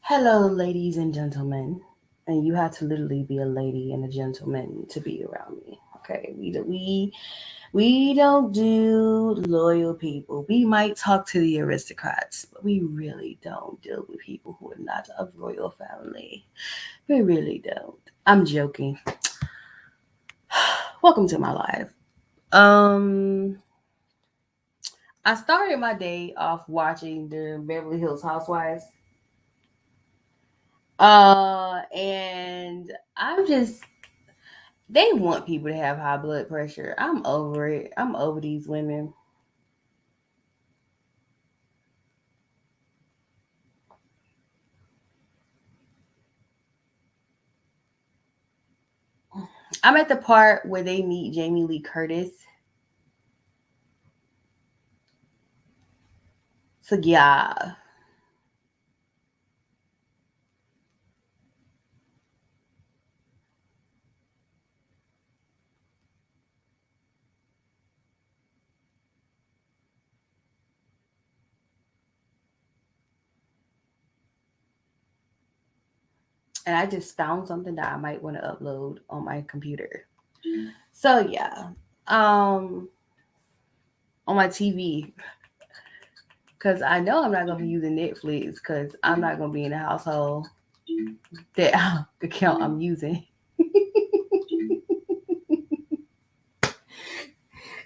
Hello, ladies and gentlemen. And you have to literally be a lady and a gentleman to be around me. Okay, we don't do loyal people. We might talk to the aristocrats, but we really don't deal with people who are not of royal family. We really don't. I'm joking. Welcome to my life. Um, I started my day off watching the Beverly Hills Housewives. And I'm just they want people to have high blood pressure. I'm over it. I'm over these women. I'm at the part where they meet Jamie Lee Curtis. So yeah. And I just found something that I might want to upload on my computer. So yeah. Um on my TV. Cause I know I'm not gonna be using Netflix because I'm not gonna be in the household that the account I'm using.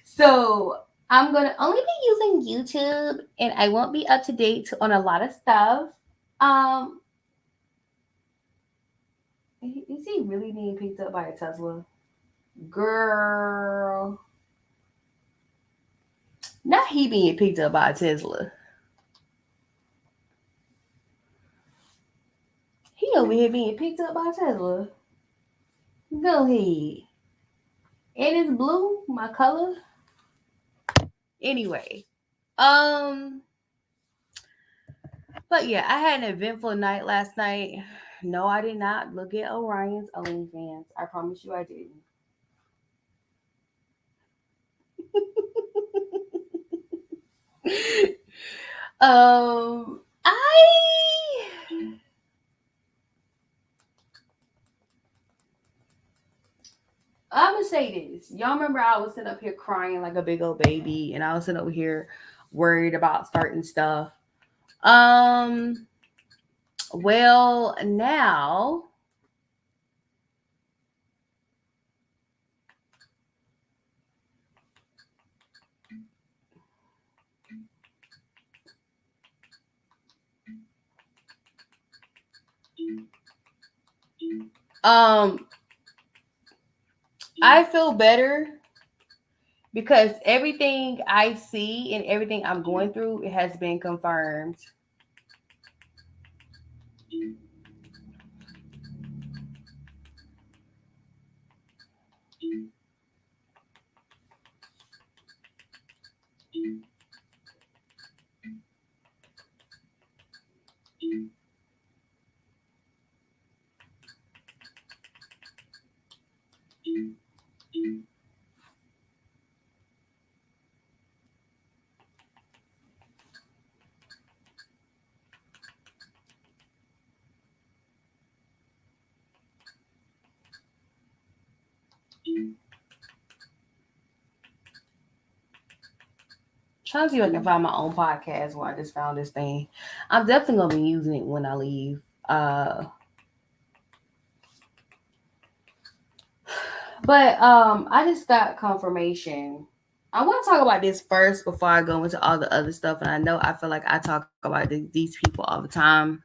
So I'm gonna only be using YouTube, and I won't be up to date on a lot of stuff. Um, is he really being picked up by a Tesla? Girl, not he being picked up by a Tesla. He over here being picked up by a Tesla. Go ahead. And it's blue, my color. Anyway, um, but yeah, I had an eventful night last night. No, I did not look at Orion's OnlyFans. I promise you I didn't. I I'm gonna say this. Y'all remember I was sitting up here crying like a big old baby, and I was sitting over here worried about certain stuff. Um, well, now, um, I feel better because everything I see and everything I'm going through it has been confirmed. Trying to see if I can find my own podcast where I just found this thing. I'm definitely gonna be using it when I leave. But I just got confirmation. I want to talk about this first before I go into all the other stuff. And I know I feel like I talk about these people all the time.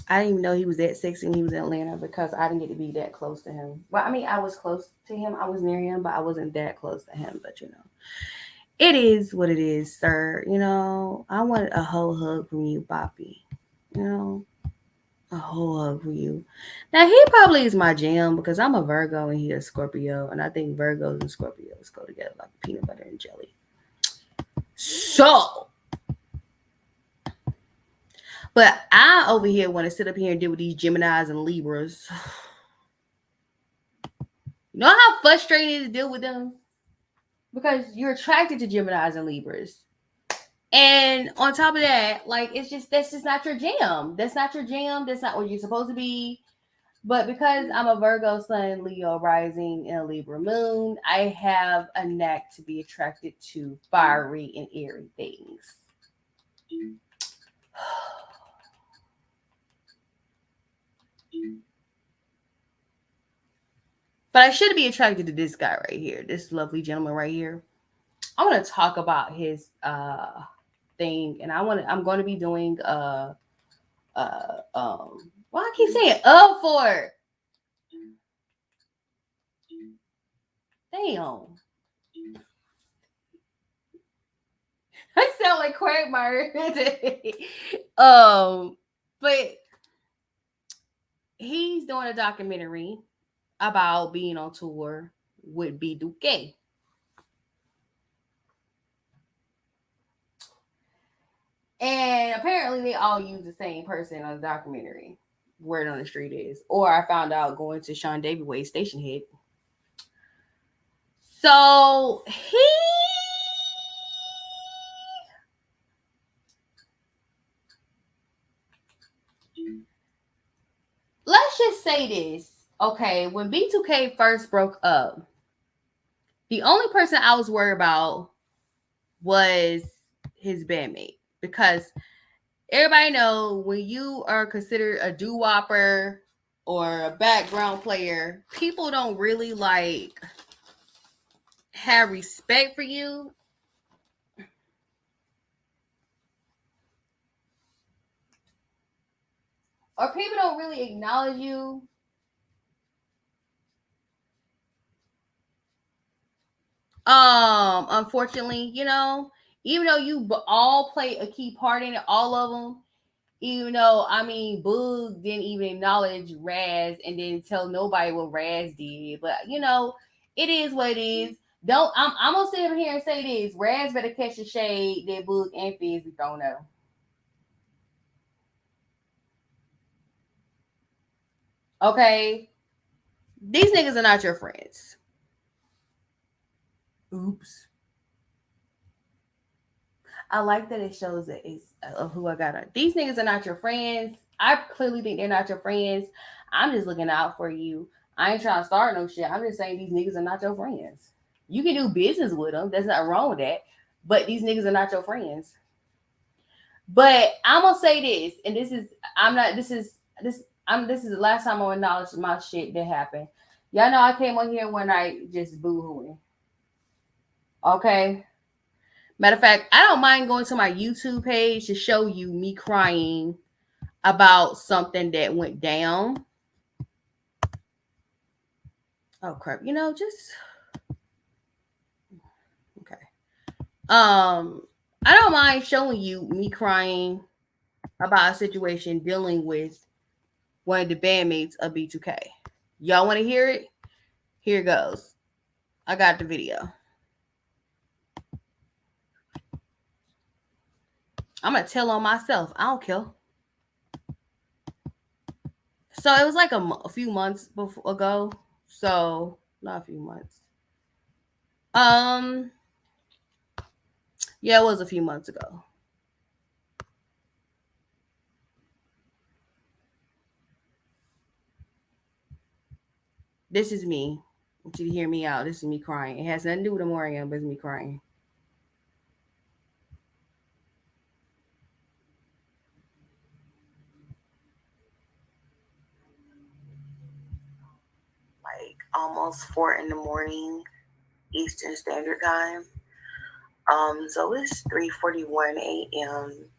I didn't even know he was that sexy and he was in Atlanta because I didn't get to be that close to him. Well, I mean, I was close to him. I was near him, but I wasn't that close to him. But it is what it is, sir. I wanted a whole hug from you, Boppy. You know, a whole hug for you. Now he probably is my jam because I'm a Virgo and he a Scorpio, and I think Virgos and Scorpios go together like peanut butter and jelly. So, but I over here want to sit up here and deal with these Geminis and Libras. You know how frustrating it is to deal with them because you're attracted to Geminis and Libras. And on top of that, like it's just that's just not your jam. That's not your jam. That's not what you're supposed to be. But because I'm a Virgo sun, Leo rising, and a Libra moon, I have a knack to be attracted to fiery and airy things. But I should be attracted to this guy right here, this lovely gentleman right here. I want to talk about his thing, and I'm going to be doing why I keep saying for damn. I sound like Quagmire. But he's doing a documentary about being on tour with B Duque. And apparently they all use the same person on the documentary. Word on the street is. Or I found out going to Sean David Wade's station head. So let's just say this. Okay, when B2K first broke up, the only person I was worried about was his bandmate. Because everybody know when you are considered a doo-wopper or a background player, people don't really like have respect for you. Or people don't really acknowledge you. Unfortunately, even though you all play a key part in it, all of them, even though I mean Boog didn't even acknowledge Raz and didn't tell nobody what Raz did, but it is what it is. Don't I'm gonna sit over here and say this: Raz better catch the shade that Boog and Fizz be throwing out. Okay, these niggas are not your friends. Oops. I like that it shows that it's who I got. These niggas are not your friends. I clearly think they're not your friends. I'm just looking out for you. I ain't trying to start no shit. I'm just saying these niggas are not your friends. You can do business with them. There's nothing wrong with that. But these niggas are not your friends. But I'm gonna say this, and this is I'm not this is this I'm this is the last time I'm gonna acknowledge my shit that happened. Y'all know I came on here one night just boo-hooing. Okay. Matter of fact, I don't mind going to my YouTube page to show you me crying about something that went down. Oh crap, just okay. I don't mind showing you me crying about a situation dealing with one of the bandmates of B2K. Y'all want to hear it? Here it goes. I got the video. I'm gonna tell on myself. I don't care. So it was like a few months ago. So not a few months. Um, yeah, it was a few months ago. This is me. I want you to hear me out. This is me crying. It has nothing to do with Amorian, but it's me crying. Like almost 4 in the morning Eastern Standard Time. So it's 3:41 a.m.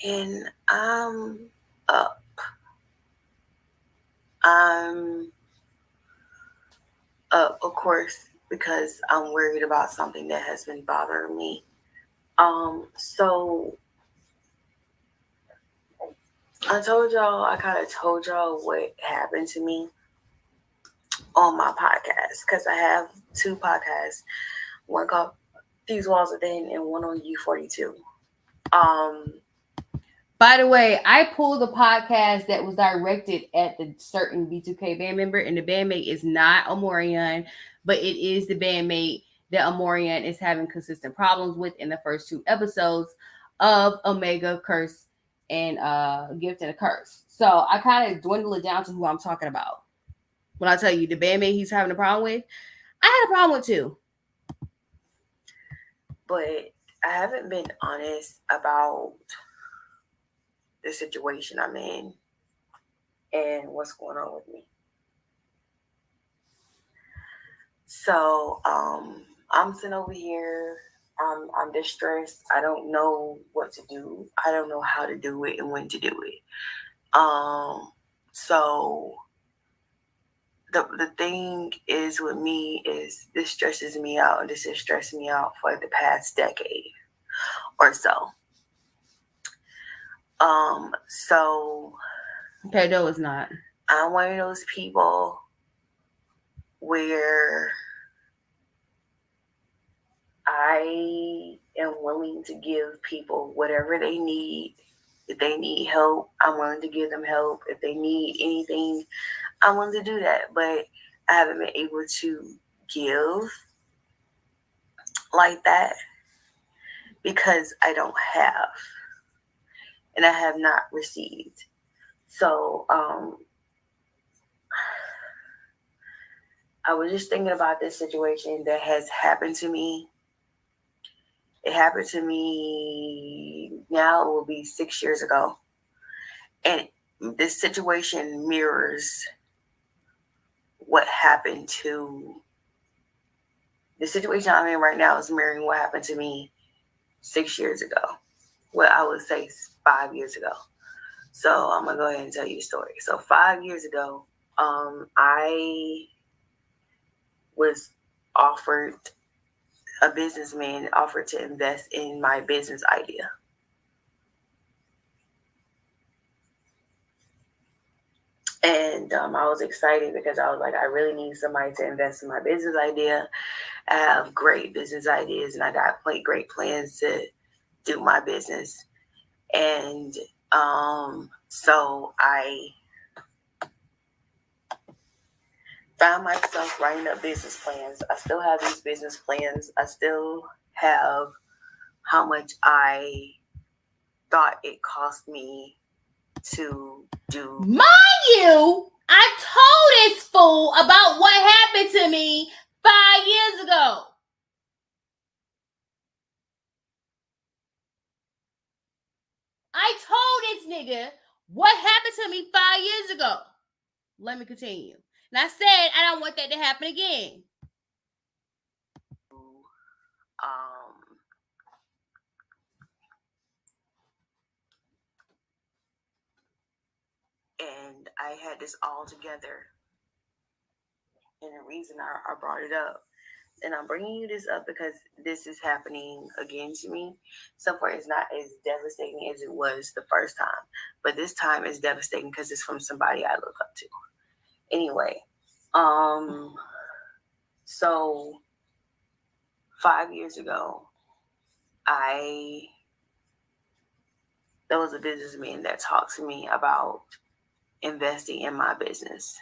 And I'm up. I'm up, of course, because I'm worried about something that has been bothering me. So I told y'all, I kind of told y'all what happened to me on my podcast because I have two podcasts. One called These Walls Are Thin and one on U42. By the way, I pulled a podcast that was directed at the certain B2K band member, and the bandmate is not Amorian, but it is the bandmate that Amorian is having consistent problems with in the first two episodes of Omega Curse and Gift and a Curse. So I kind of dwindle it down to who I'm talking about. When I tell you the bandmate he's having a problem with, I had a problem with too. But I haven't been honest about the situation I'm in and what's going on with me. So I'm sitting over here. I'm distressed. I don't know what to do. I don't know how to do it and when to do it. So the thing is with me is this stresses me out, and this has stressed me out for the past decade or so. So okay, no, it's not. I'm one of those people where I am willing to give people whatever they need. If they need help, I'm willing to give them help. If they need anything, I'm willing to do that. But I haven't been able to give like that because I don't have. And I have not received. So I was just thinking about this situation that has happened to me. It happened to me now, it will be 6 years ago. And this situation mirrors what happened to the situation I'm in right now is mirroring what happened to me 6 years ago. Well, I would say 5 years ago. So I'm going to go ahead and tell you the story. So 5 years ago, I was offered, a businessman offered to invest in my business idea. And I was excited because I was like, I really need somebody to invest in my business idea. I have great business ideas and I got great plans to do my business. And so I found myself writing up business plans. I still have these business plans. I still have how much I thought it cost me to do. Mind you, I told this fool about what happened to me 5 years ago. I told this nigga what happened to me 5 years ago. Let me continue. And I said I don't want that to happen again. And I had this all together. And the reason I brought it up, and I'm bringing you this up because this is happening again to me. So far, it's not as devastating as it was the first time. But this time is devastating because it's from somebody I look up to. Anyway, so 5 years ago, there was a businessman that talked to me about investing in my business.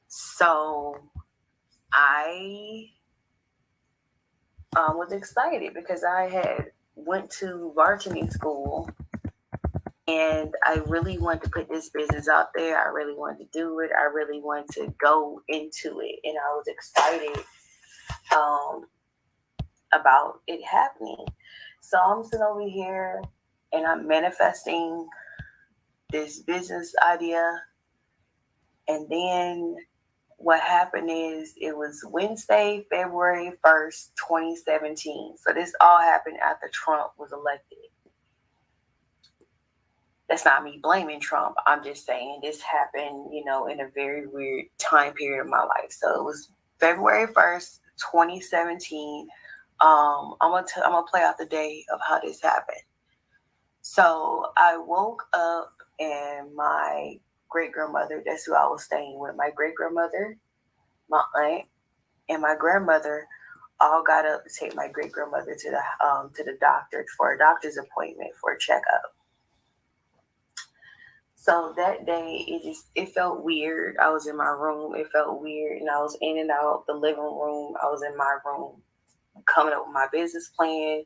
So I was excited because I had went to bartending school and I really wanted to put this business out there. I really wanted to do it. I really wanted to go into it. And I was excited about it happening. So I'm sitting over here and I'm manifesting this business idea. And then what happened is it was Wednesday, February 1st, 2017. So this all happened after Trump was elected. That's not me blaming Trump. I'm just saying this happened, in a very weird time period of my life. So it was February 1st, 2017. I'm gonna play out the day of how this happened. So I woke up and my great grandmother, that's who I was staying with, my great grandmother, my aunt, and my grandmother all got up to take my great grandmother to the doctor for a doctor's appointment for a checkup. So that day, it felt weird. I was in my room. It felt weird, and I was in and out the living room. I was in my room, coming up with my business plan.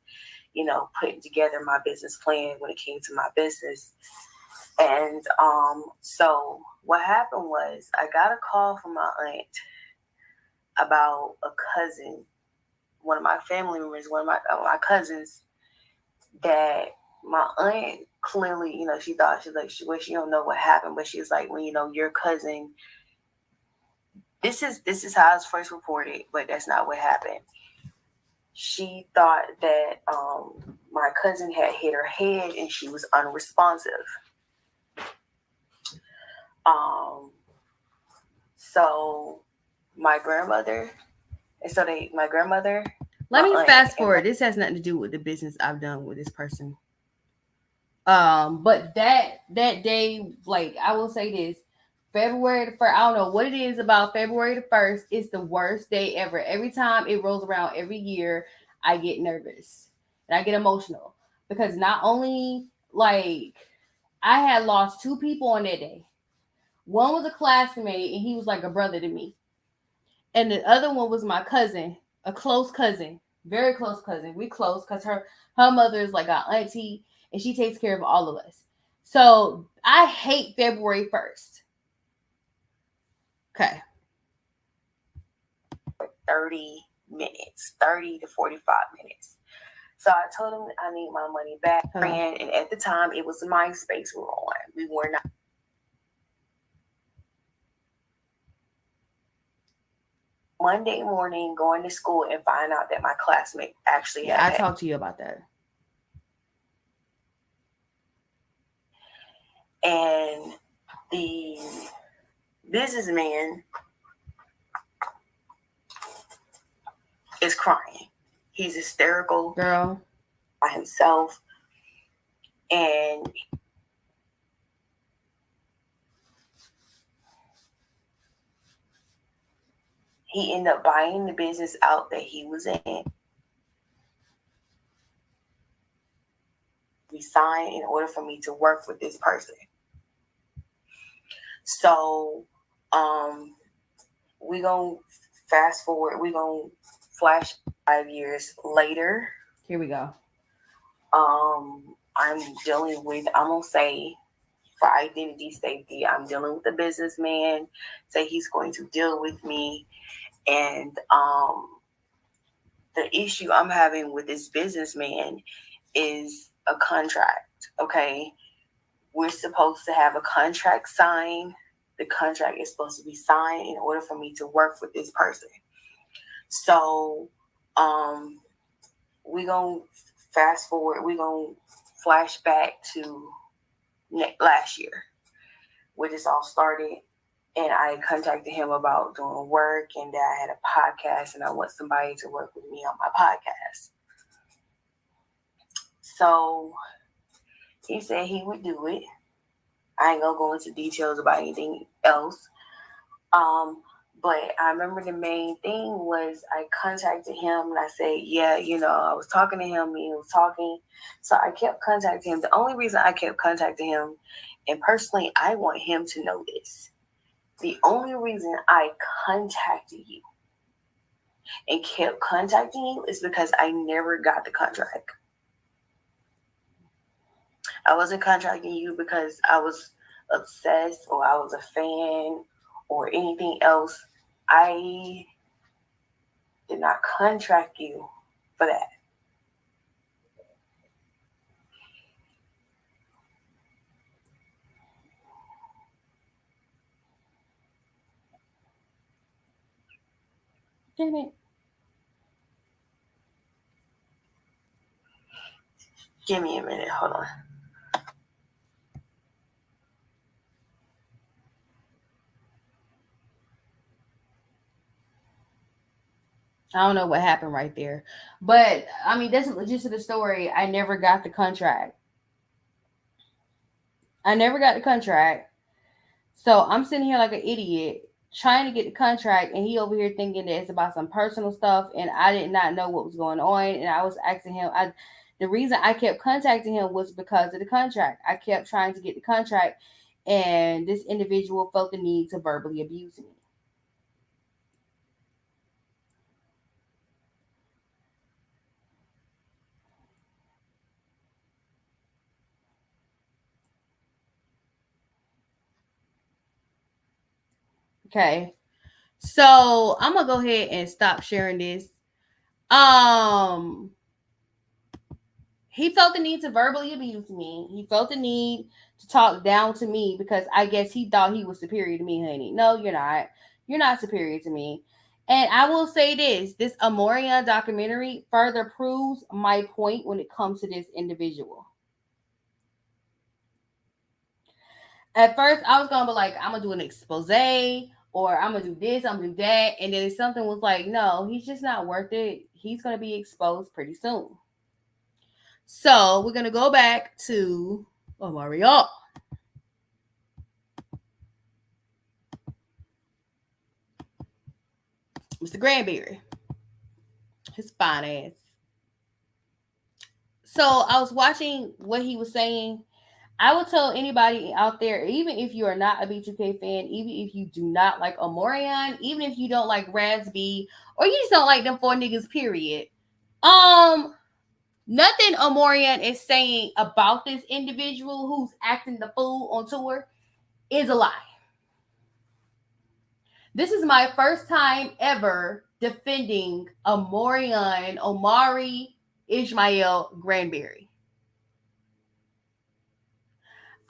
Putting together my business plan when it came to my business. And so what happened was I got a call from my aunt about a cousin, one of my family members, one of my cousins, that my aunt clearly, she thought she don't know what happened, but she was like, well, your cousin. This is how it's first reported, but that's not what happened. She thought that my cousin had hit her head and she was unresponsive. So my grandmother, and so my grandmother. Let me fast forward. This has nothing to do with the business I've done with this person. But that day, like I will say this, February the 1st, I don't know what it is about February the 1st. It's the worst day ever. Every time it rolls around every year, I get nervous and I get emotional because not only like I had lost two people on that day. One was a classmate and he was like a brother to me. And the other one was my cousin, a close cousin, very close cousin. We close because her mother is like our auntie, and she takes care of all of us. So I hate February 1st. Okay. 30 minutes, 30 to 45 minutes. So I told him I need my money back. And at the time, it was MySpace we were on. We were not. Monday morning, going to school and find out that my classmate actually had. I talked to you about that. And the businessman is crying. He's hysterical, girl, by himself, and he ended up buying the business out that he was in. We signed in order for me to work with this person. So, we gonna fast forward. We gonna flash 5 years later. Here we go. I'm dealing with. I'm gonna say for identity safety. I'm dealing with a businessman. Say he's going to deal with me, and the issue I'm having with this businessman is a contract. Okay, we're supposed to have a contract signed. The contract is supposed to be signed in order for me to work with this person. So, we're going to fast forward. We're going to flash back to last year, where this all started. And I contacted him about doing work and that I had a podcast and I want somebody to work with me on my podcast. So he said he would do it. I ain't gonna go into details about anything else. But I remember the main thing was I contacted him and I said, yeah, I was talking to him and he was talking. So I kept contacting him. The only reason I kept contacting him, and personally, I want him to know this. The only reason I contacted you and kept contacting you is because I never got the contract. I wasn't contacting you because I was obsessed or I was a fan or anything else. I did not contract you for that. Damn it. Give me a minute. Hold on. I don't know what happened right there. But I mean, that's the gist of the story. I never got the contract. I never got the contract. So I'm sitting here like an idiot trying to get the contract, and he over here thinking that it's about some personal stuff, and I did not know what was going on. And I was asking him, the reason I kept contacting him was because of the contract. I kept trying to get the contract, and this individual felt the need to verbally abuse me. Okay, so I'm gonna go ahead and stop sharing this. Um, he felt the need to verbally abuse me. He felt the need to talk down to me because I guess he thought he was superior to me, honey. No, you're not. You're not superior to me. And I will say this Amoria documentary further proves my point when it comes to this individual. At first, I was going to be like, I'm going to do an expose or I'm going to do this, I'm going to do that. And then something was like, no, he's just not worth it. He's going to be exposed pretty soon. So we're going to go back to Mario. Mr. Granberry, his fine ass. So I was watching what he was saying. I would tell anybody out there, even if you are not a B2K fan, even if you do not like Omorion, even if you don't like Raspy, or you just don't like them four niggas, period. Um, Nothing Omorion is saying about this individual who's acting the fool on tour is a lie. This is my first time ever defending Omari Ishmael Granberry.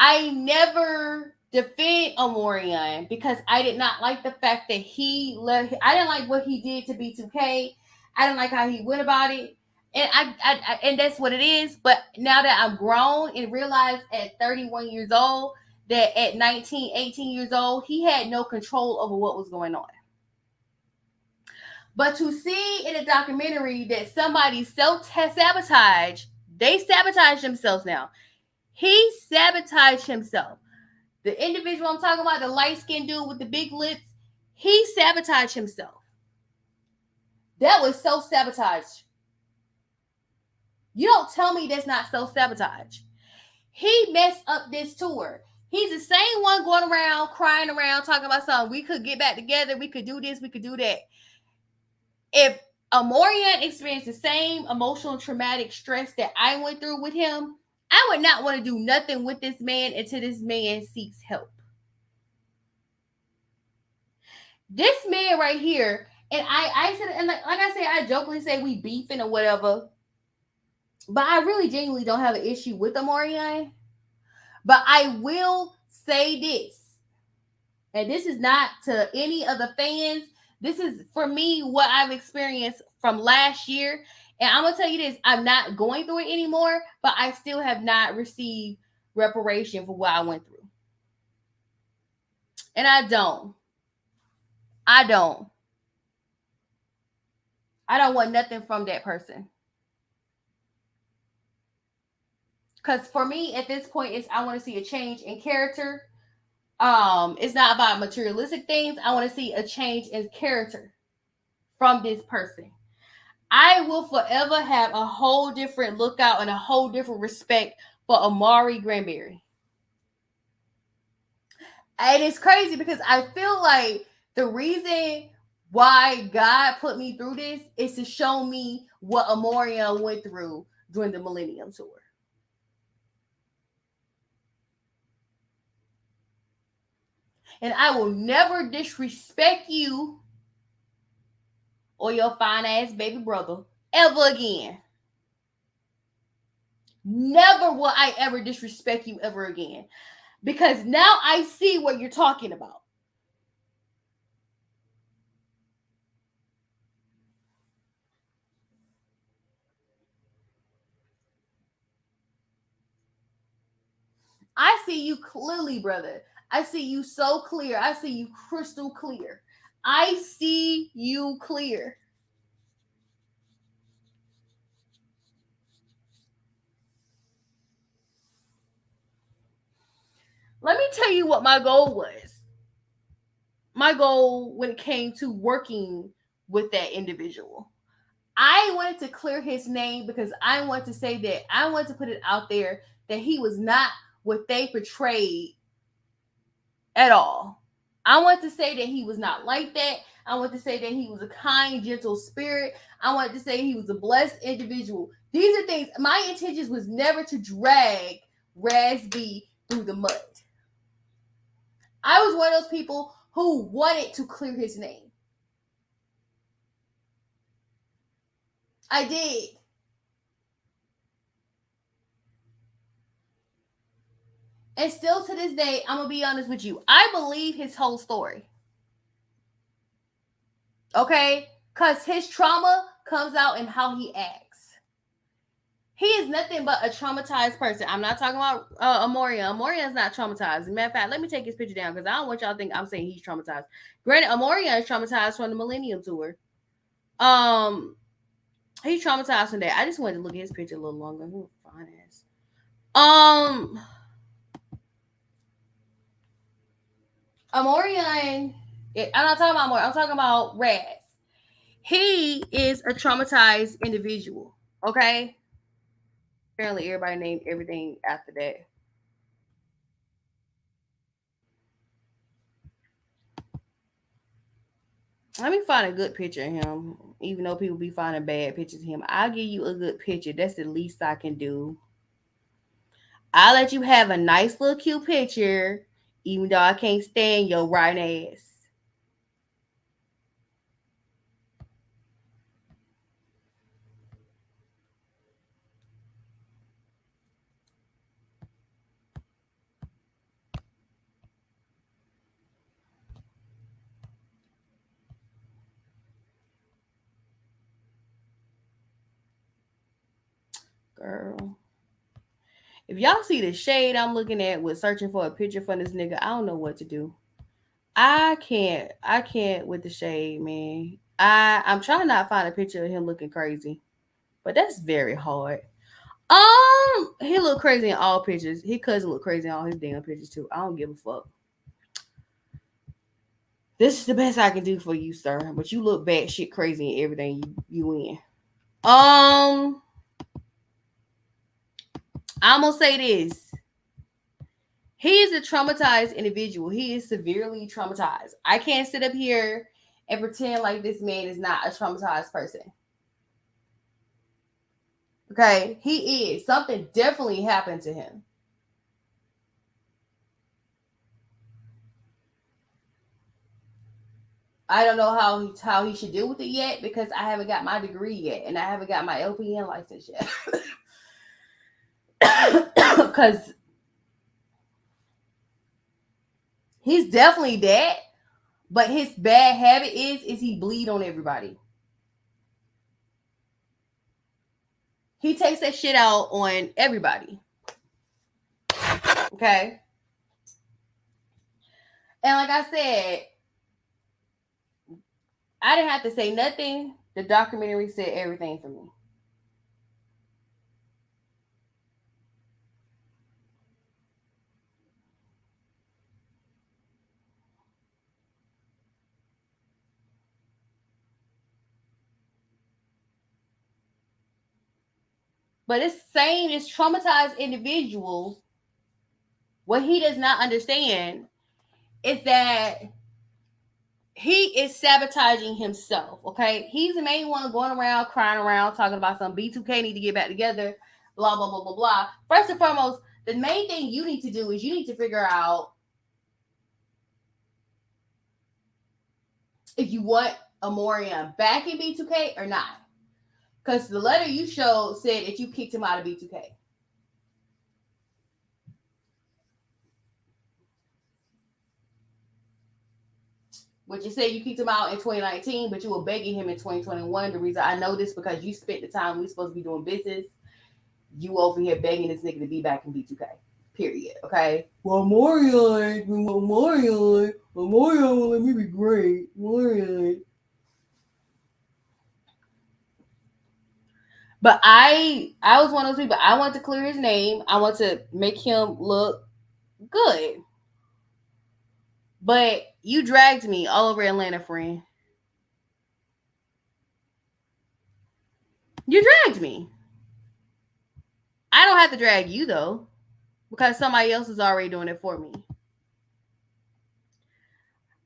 I never defend Omorion because I did not like the fact that he left. I didn't like what he did to B2K. I didn't like how he went about it. And and that's what it is. But now that I'm grown and realize at 31 years old that at 19, 18 years old, he had no control over what was going on. But to see in a documentary that somebody self sabotage, they sabotage themselves now. He sabotaged himself. The individual I'm talking about, the light skinned dude with the big lips, he sabotaged himself. That was self sabotage. You don't tell me that's not self sabotage. He messed up this tour. He's the same one going around, crying around, talking about something. We could get back together. We could do this. We could do that. If Amorian experienced the same emotional traumatic stress that I went through with him, I would not want to do nothing with this man until this man seeks help. This man right here, and I said, and like I said, I jokingly say we beefing or whatever, but I really genuinely don't have an issue with Amorian. But I will say this, and this is not to any of the fans. This is for me what I've experienced from last year. And I'm gonna tell you this: I'm not going through it anymore, but I still have not received reparation for what I went through, and I don't. I don't. I don't want nothing from that person. Because for me, at this point, it's I want to see a change in character. It's not about materialistic things. I want to see a change in character from this person. I will forever have a whole different lookout and a whole different respect for Amari Granberry. And it's crazy because I feel like the reason why God put me through this is to show me what Amoria went through during the Millennium Tour. And I will never disrespect you or your fine ass baby brother ever again. Never will I ever disrespect you ever again. Because now I see what you're talking about. I see you clearly, brother. I see you so clear. I see you crystal clear. I see you clear. Let me tell you what my goal was. My goal when it came to working with that individual. I wanted to clear his name because I wanted to say that I wanted to put it out there that he was not what they portrayed at all. I want to say that he was not like that. I want to say that he was a kind, gentle spirit. I want to say he was a blessed individual. These are things. My intentions was never to drag Razby through the mud. I was one of those people who wanted to clear his name. I did. And still to this day, I'm gonna be honest with you. I believe his whole story. Okay? Because his trauma comes out in how he acts. He is nothing but a traumatized person. I'm not talking about Amoria. Amoria is not traumatized. As a matter of fact, let me take his picture down because I don't want y'all to think I'm saying he's traumatized. Granted, Amoria is traumatized from the Millennium Tour. Um, he's traumatized from that. I just wanted to look at his picture a little longer. Ooh, fine ass. Amorian. I'm not talking about Amorian. I'm talking about Raz. He is a traumatized individual. Okay. Apparently, everybody named everything after that. Let me find a good picture of him. Even though people be finding bad pictures of him, I'll give you a good picture. That's the least I can do. I'll let you have a nice little cute picture, even though I can't stand your right ass. Girl. If y'all see the shade I'm looking at with searching for a picture for this nigga, I don't know what to do. I can't with the shade, man. I'm trying to not find a picture of him looking crazy, but that's very hard. He look crazy in all pictures. His cousin look crazy in all his damn pictures too. I don't give a fuck. This is the best I can do for you, sir. But you look bad shit crazy in everything you in. Um, I'm gonna say this. He is a traumatized individual. He is severely traumatized. I can't sit up here and pretend like this man is not a traumatized person. Okay, he is. Something definitely happened to him. I don't know how he should deal with it yet because I haven't got my degree yet and I haven't got my LPN license yet. Because he's definitely that, but his bad habit is he bleed on everybody. He takes that shit out on everybody. Okay, and like I said, I didn't have to say nothing. The documentary said everything for me. But this same, this traumatized individual, what he does not understand is that he is sabotaging himself. Okay, he's the main one going around crying around talking about some B2K need to get back together, blah blah blah blah blah. First and foremost, the main thing you need to do is you need to figure out if you want Amorian back in B2K or not. Because the letter you showed said that you kicked him out of B2K. Which you said you kicked him out in 2019, but you were begging him in 2021. The reason I know this because you spent the time we supposed to be doing business. You over here begging this nigga to be back in B2K. Period. Okay. Well, Morion will let me be great. Morion. But I was one of those people. I want to clear his name. I want to make him look good. But you dragged me all over Atlanta, friend. You dragged me. I don't have to drag you though, because somebody else is already doing it for me.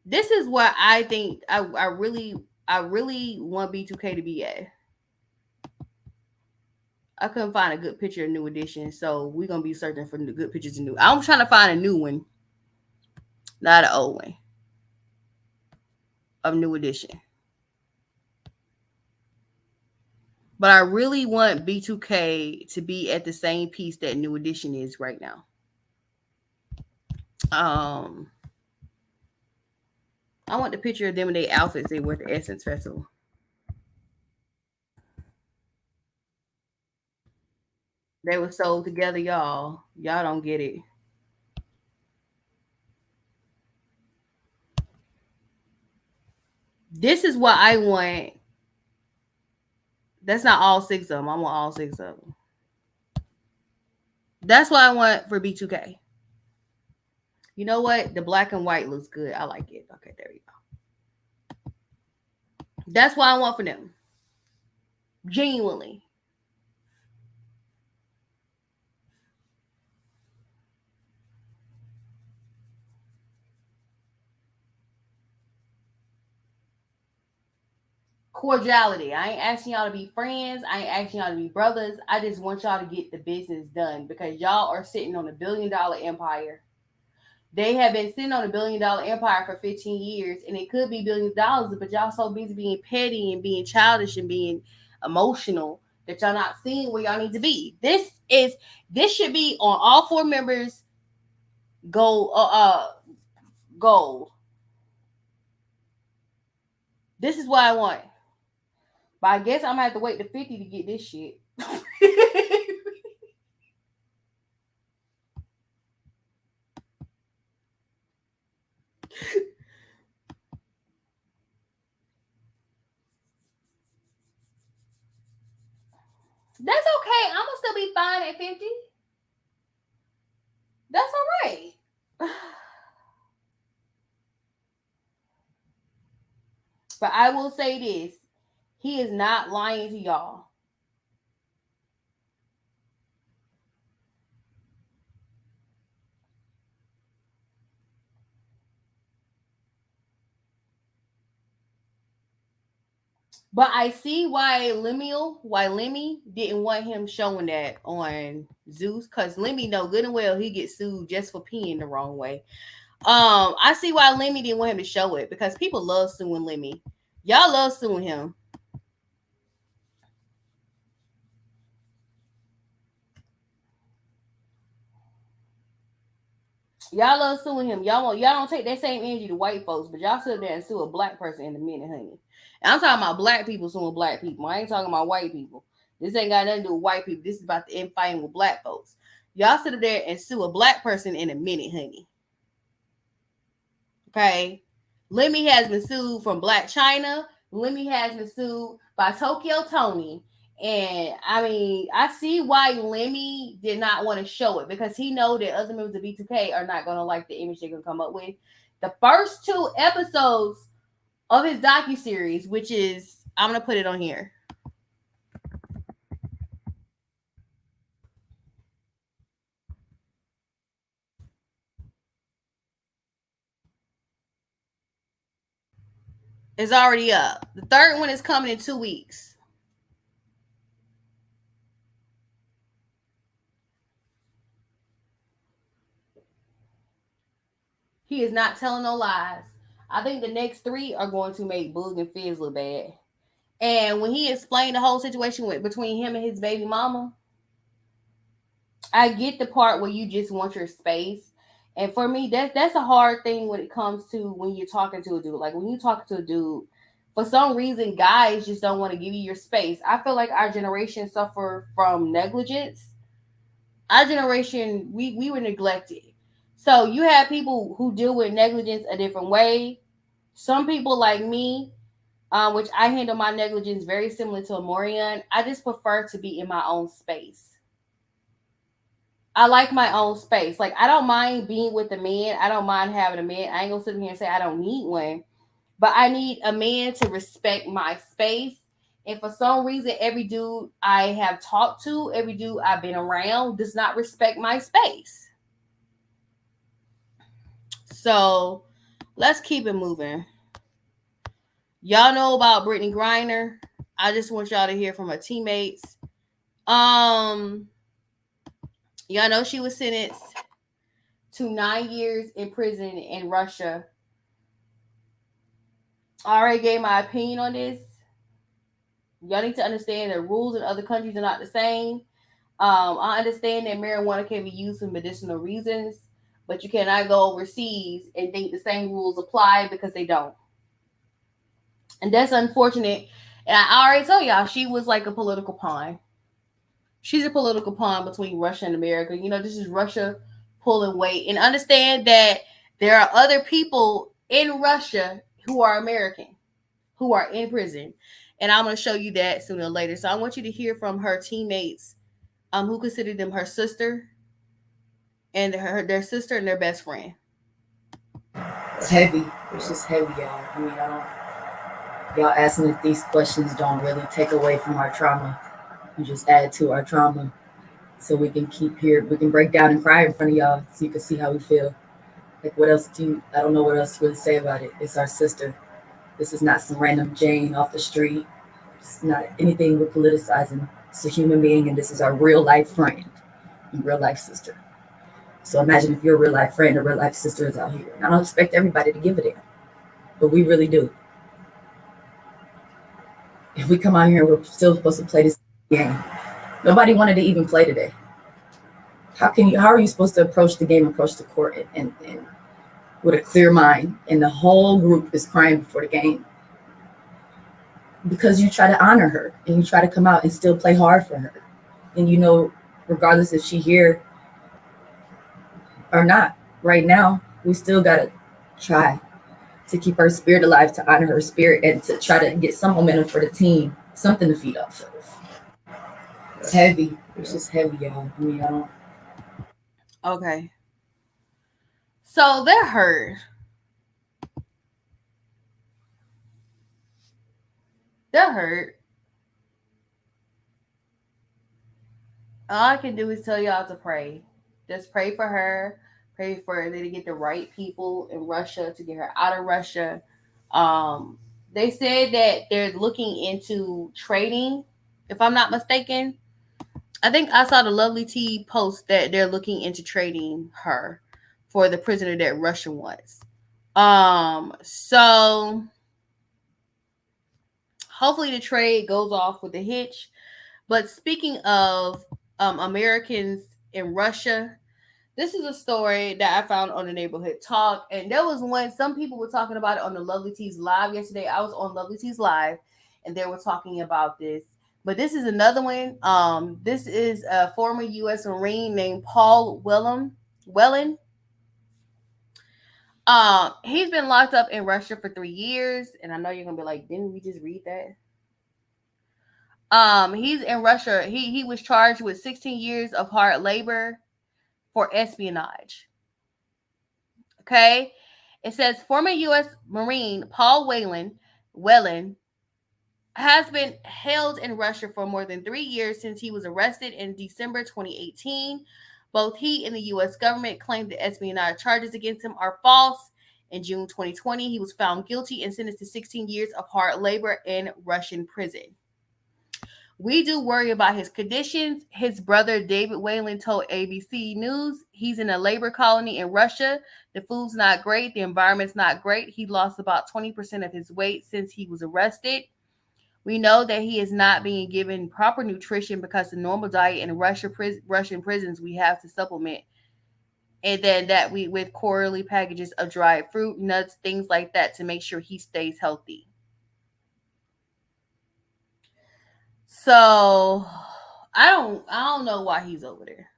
This is what I think I really want B2K to be at. I couldn't find a good picture of New Edition, so we're gonna be searching for the good pictures of new. I'm trying to find a new one, not an old one of New Edition. But I really want B2K to be at the same piece that New Edition is right now. Um, I want the picture of them in their outfits they were at the Essence Festival. They were sold together, y'all. Y'all don't get it. This is what I want. That's not all six of them. I want all six of them. That's what I want for B2K. You know what? The black and white looks good. I like it. Okay, there you go. That's what I want for them. Genuinely. Cordiality. I ain't asking y'all to be friends. I ain't asking y'all to be brothers. I just want y'all to get the business done because y'all are sitting on $1 billion empire. They have been sitting on $1 billion empire for 15 years, and it could be billions of dollars, but y'all so busy being petty and being childish and being emotional that y'all not seeing where y'all need to be. This should be on all four members gold gold. This is what I want. But I guess I'm gonna have to wait to 50 to get this shit. That's okay. I'm gonna still be fine at 50. That's all right. But I will say this. He is not lying to y'all. But I see why Lemmy didn't want him showing that on Zeus, because Lemmy know good and well he gets sued just for peeing the wrong way. I see why Lemmy didn't want him to show it because people love suing Lemmy. Y'all love suing him. Y'all love suing him. Y'all don't take that same energy to white folks, but y'all sit there and sue a black person in a minute, honey. And I'm talking about black people suing black people. I ain't talking about white people. This ain't got nothing to do with white people. This is about the infighting with black folks. Y'all sit there and sue a black person in a minute, honey. Okay. Lemmy has been sued from Black China. Lemmy has been sued by Tokyo Tony. And I mean, I see why Lemmy did not want to show it because he know that other members of B2K are not gonna like the image they're gonna come up with. The first two episodes of his docu series, which is I'm gonna put it on here. It's already up. The third one is coming in 2 weeks. He is not telling no lies. I think the next three are going to make Boog and Fizz look bad. And when he explained the whole situation between him and his baby mama, I get the part where you just want your space. And for me, that's a hard thing when it comes to when you're talking to a dude. Like when you talk to a dude, for some reason, guys just don't want to give you your space. I feel like our generation suffer from negligence. Our generation, we were neglected. So you have people who deal with negligence a different way. Some people like me, which I handle my negligence very similar to a Morian. I just prefer to be in my own space. I like my own space. Like I don't mind being with a man. I don't mind having a man. I ain't gonna sit here and say I don't need one, but I need a man to respect my space. And for some reason, every dude I have talked to, every dude I've been around, does not respect my space. So let's keep it moving. Y'all know about Brittany Griner. I just want y'all to hear from her teammates. Um, y'all know she was sentenced to 9 years in prison in Russia. I already gave my opinion on this. Y'all need to understand that rules in other countries are not the same. I understand that marijuana can be used for medicinal reasons, but you cannot go overseas and think the same rules apply because they don't. And that's unfortunate. And I already told y'all she was like a political pawn. She's a political pawn between Russia and America. You know, this is Russia pulling weight. And understand that there are other people in Russia who are American, who are in prison. And I'm going to show you that sooner or later. So I want you to hear from her teammates who considered them her sister and their sister and their best friend. It's heavy. It's just heavy, y'all. I mean, I don't. Y'all asking if these questions don't really take away from our trauma. You just add to our trauma, so we can keep here. We can break down and cry in front of y'all, so you can see how we feel. Like, what else do you? I don't know what else to really say about it. It's our sister. This is not some random Jane off the street. It's not anything we're politicizing. It's a human being, and this is our real life friend and real life sister. So imagine if your real life friend or real life sister is out here. And I don't expect everybody to give a damn, but we really do. If we come out here and we're still supposed to play this game, nobody wanted to even play today. How can you? How are you supposed to approach the game, approach the court, and with a clear mind, and the whole group is crying before the game because you try to honor her and you try to come out and still play hard for her, and you know, regardless if she here or not, right now we still gotta try to keep her spirit alive, to honor her spirit, and to try to get some momentum for the team, something to feed off of. It's heavy. It's just heavy, y'all. I mean, I don't. Okay. So they're hurt. They're hurt. All I can do is tell y'all to pray. Just pray for her. Pray for her to get the right people in Russia to get her out of Russia. Um, they said that they're looking into trading, if I'm not mistaken. I think I saw the Lovely T post that they're looking into trading her for the prisoner that Russia wants. So hopefully the trade goes off with a hitch. But speaking of Americans in Russia, this is a story that I found on the neighborhood talk, and there was one. Some people were talking about it on the Lovely Teas live yesterday. I was on Lovely Teas live, and they were talking about this. But this is another one. This is a former U.S. Marine named Paul Whelan. He's been locked up in Russia for 3 years, and I know you're gonna be like, didn't we just read that? He's in Russia. He was charged with 16 years of hard labor for espionage. Okay. It says former U.S. Marine Paul Whelan has been held in Russia for more than 3 years since he was arrested in December 2018. Both he and the U.S. government claimed the espionage charges against him are false. In June 2020, he was found guilty and sentenced to 16 years of hard labor in Russian prison. We do worry about his conditions. His brother David Whalen told ABC News he's in a labor colony in Russia. The food's not great. The environment's not great. He lost about 20% of his weight since he was arrested. We know that he is not being given proper nutrition because the normal diet in Russian prisons we have to supplement. And then that we with quarterly packages of dried fruit, nuts, things like that to make sure he stays healthy. So I don't know why he's over there.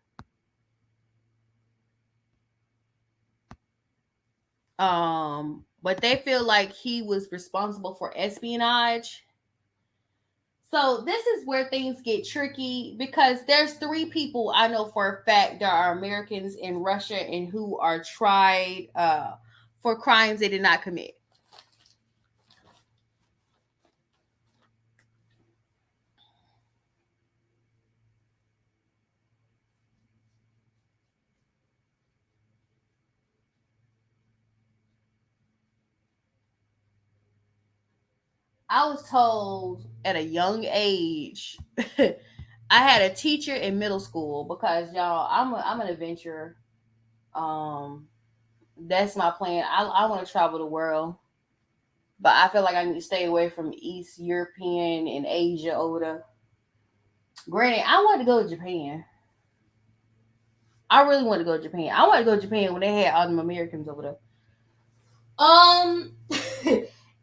But they feel like he was responsible for espionage. So this is where things get tricky because there's three people I know for a fact that are Americans in Russia and who are tried for crimes they did not commit. I was told at a young age. I had a teacher in middle school because y'all, I'm an adventurer. Um, that's my plan. I want to travel the world, but I feel like I need to stay away from East European and Asia over there. Granted, I wanted to go to Japan. I really wanted to go to Japan. I wanted to go to Japan when they had all them Americans over there. Um,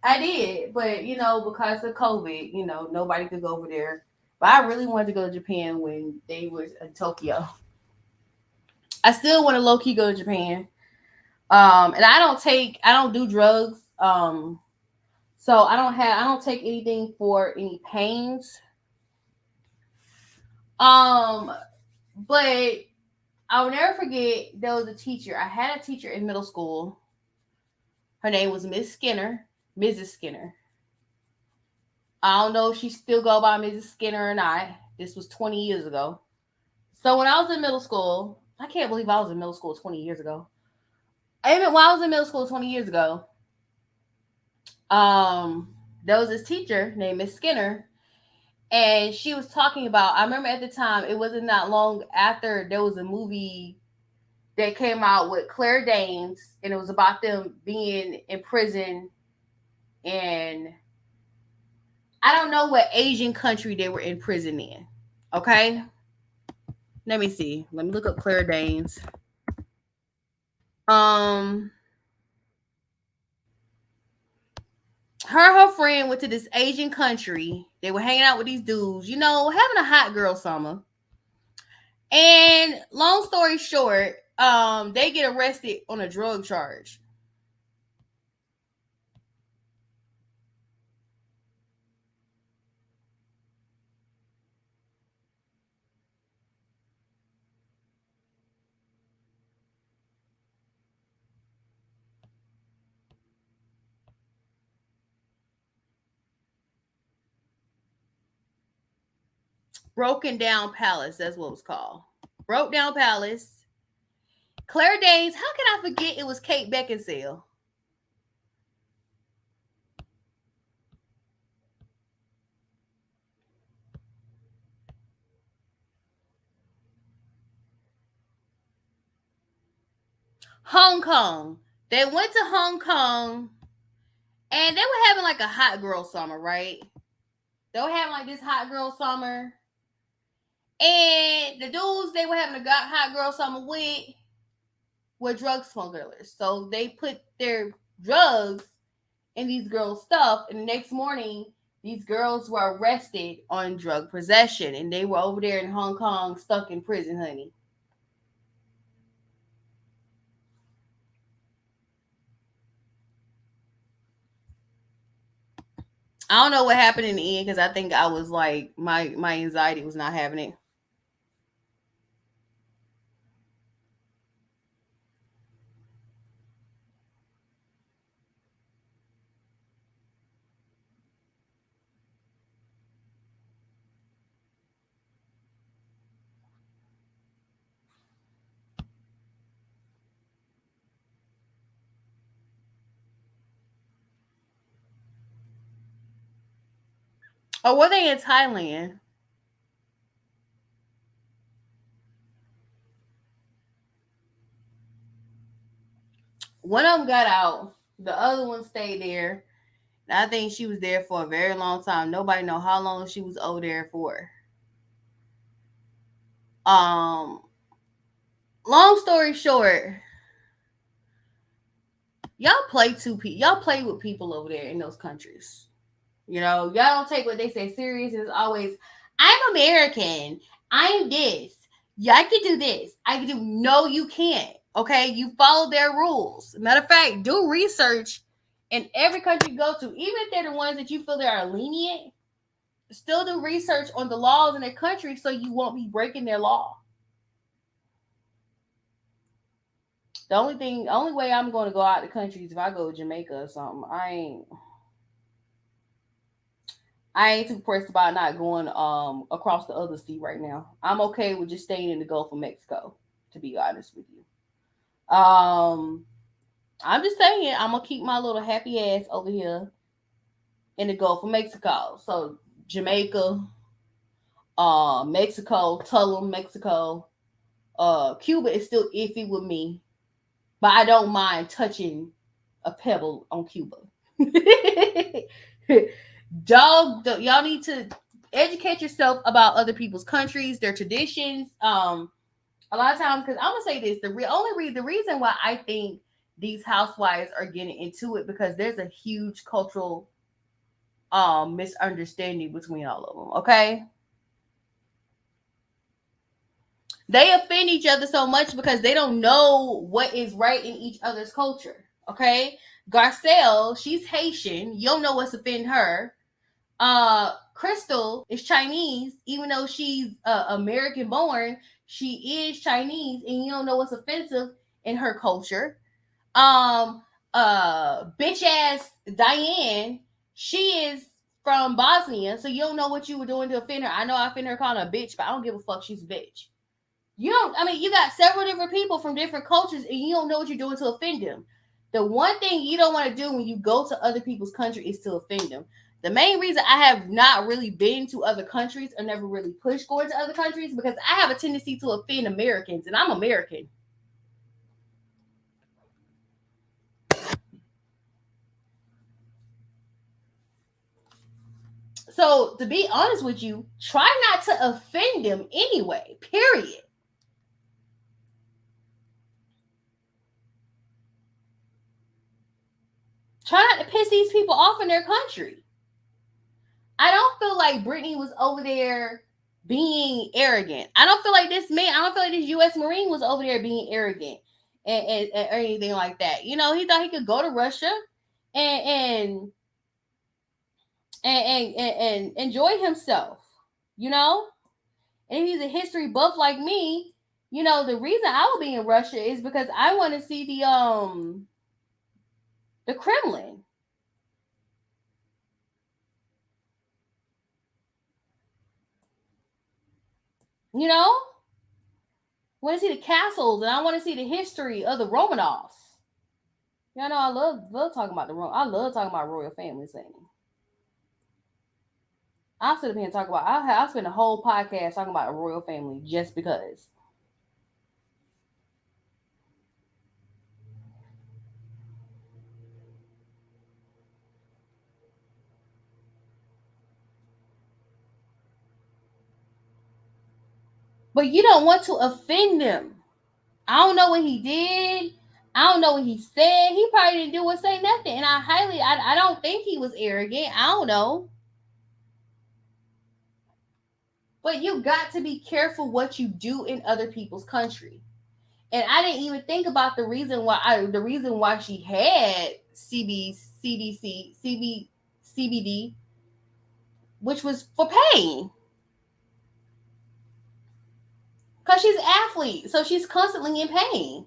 I did, but because of COVID, nobody could go over there. But I really wanted to go to Japan when they was in Tokyo. I still want to low key go to Japan. And I don't do drugs. So I don't take anything for any pains. Um, but I'll never forget there was a teacher. I had a teacher in middle school. Her name was Miss Skinner, Mrs. Skinner. I don't know if she still go by Mrs. Skinner or not. This was 20 years ago. So when I was in middle school, I can't believe I was in middle school 20 years ago. Even when I was in middle school 20 years ago, there was this teacher named Miss Skinner, and she was talking about. I remember at the time, it wasn't that long after there was a movie that came out with Claire Danes, and it was about them being in prison, and I don't know what Asian country they were in prison in. Okay, let me see. Let me look up Claire Danes. Um, her friend went to this Asian country. They were hanging out with these dudes, having a hot girl summer. And long story short, they get arrested on a drug charge. Broken Down Palace, that's what it was called. Broke Down Palace. Claire Danes, how can I forget it was Kate Beckinsale? Hong Kong. They went to Hong Kong and they were having like a hot girl summer, right? They were having like this hot girl summer. And the dudes they were having a hot girl summer with were drug smugglers. So they put their drugs in these girls' stuff, and the next morning, these girls were arrested on drug possession, and they were over there in Hong Kong, stuck in prison, honey. I don't know what happened in the end because I think I was like my anxiety was not having it. Or were they in Thailand? One of them got out. The other one stayed there. And I think she was there for a very long time. Nobody know how long she was over there for. Um, long story short, y'all play with people over there in those countries. Y'all don't take what they say serious. It's always, I'm American. I'm this. Yeah, I can do this. I can do. No, you can't. Okay, you follow their rules. Matter of fact, do research in every country you go to, even if they're the ones that you feel they are lenient. Still do research on the laws in their country so you won't be breaking their law. Only way I'm going to go out the country is if I go to Jamaica or something. I ain't too pressed about not going across the other sea right now. I'm okay with just staying in the Gulf of Mexico, to be honest with you. I'm just saying I'm gonna keep my little happy ass over here in the Gulf of Mexico. So Jamaica, Mexico, Tulum, Mexico, Cuba is still iffy with me, but I don't mind touching a pebble on Cuba. Y'all need to educate yourself about other people's countries, their traditions. A lot of times, because I'm gonna say this, the reason why I think these housewives are getting into it because there's a huge cultural misunderstanding between all of them. Okay, they offend each other so much because they don't know what is right in each other's culture. Okay, Garcelle, she's Haitian. You don't know what's offend her. Crystal is Chinese, even though she's American born. She is Chinese, and you don't know what's offensive in her culture. Um, Bitch ass Diane, she is from Bosnia, so you don't know what you were doing to offend her. I know I offend her calling her a bitch, but I don't give a fuck. She's a bitch. You don't. I mean, you got several different people from different cultures, and you don't know what you're doing to offend them. The one thing you don't want to do when you go to other people's country is to offend them. The main reason I have not really been to other countries or never really pushed going to other countries because I have a tendency to offend Americans, and I'm American. So, to be honest with you, try not to offend them anyway, period. Try not to piss these people off in their country. I don't feel like Brittany was over there being arrogant. I don't feel like this man, I don't feel like this U.S. Marine was over there being arrogant or anything like that. You know, he thought he could go to Russia and and and enjoy himself, you know? And if he's a history buff like me, you know, the reason I will be in Russia is because I want to see the Kremlin. You know? I want to see the castles and I want to see the history of the Romanovs. Y'all know I love talking about I love talking about royal families. I'll sit up here and talk about I'll spend a whole podcast talking about a royal family just because. But you don't want to offend them. I don't know what he did. I don't know what he said. He probably didn't do or say nothing. And I don't think he was arrogant. I don't know. But you got to be careful what you do in other people's country. And I didn't even think about the reason why she had CBD, which was for pain. Because she's an athlete, so she's constantly in pain.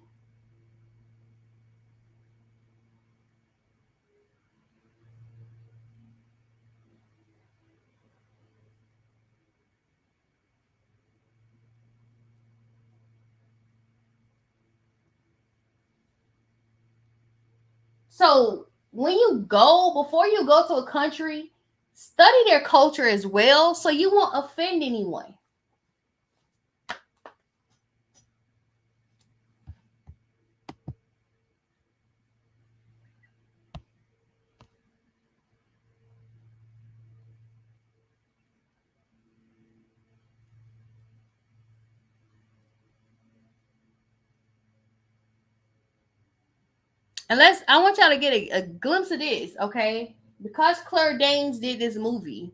So before you go to a country, study their culture as well so you won't offend anyone. I want y'all to get a glimpse of this, okay? Because Claire Danes did this movie,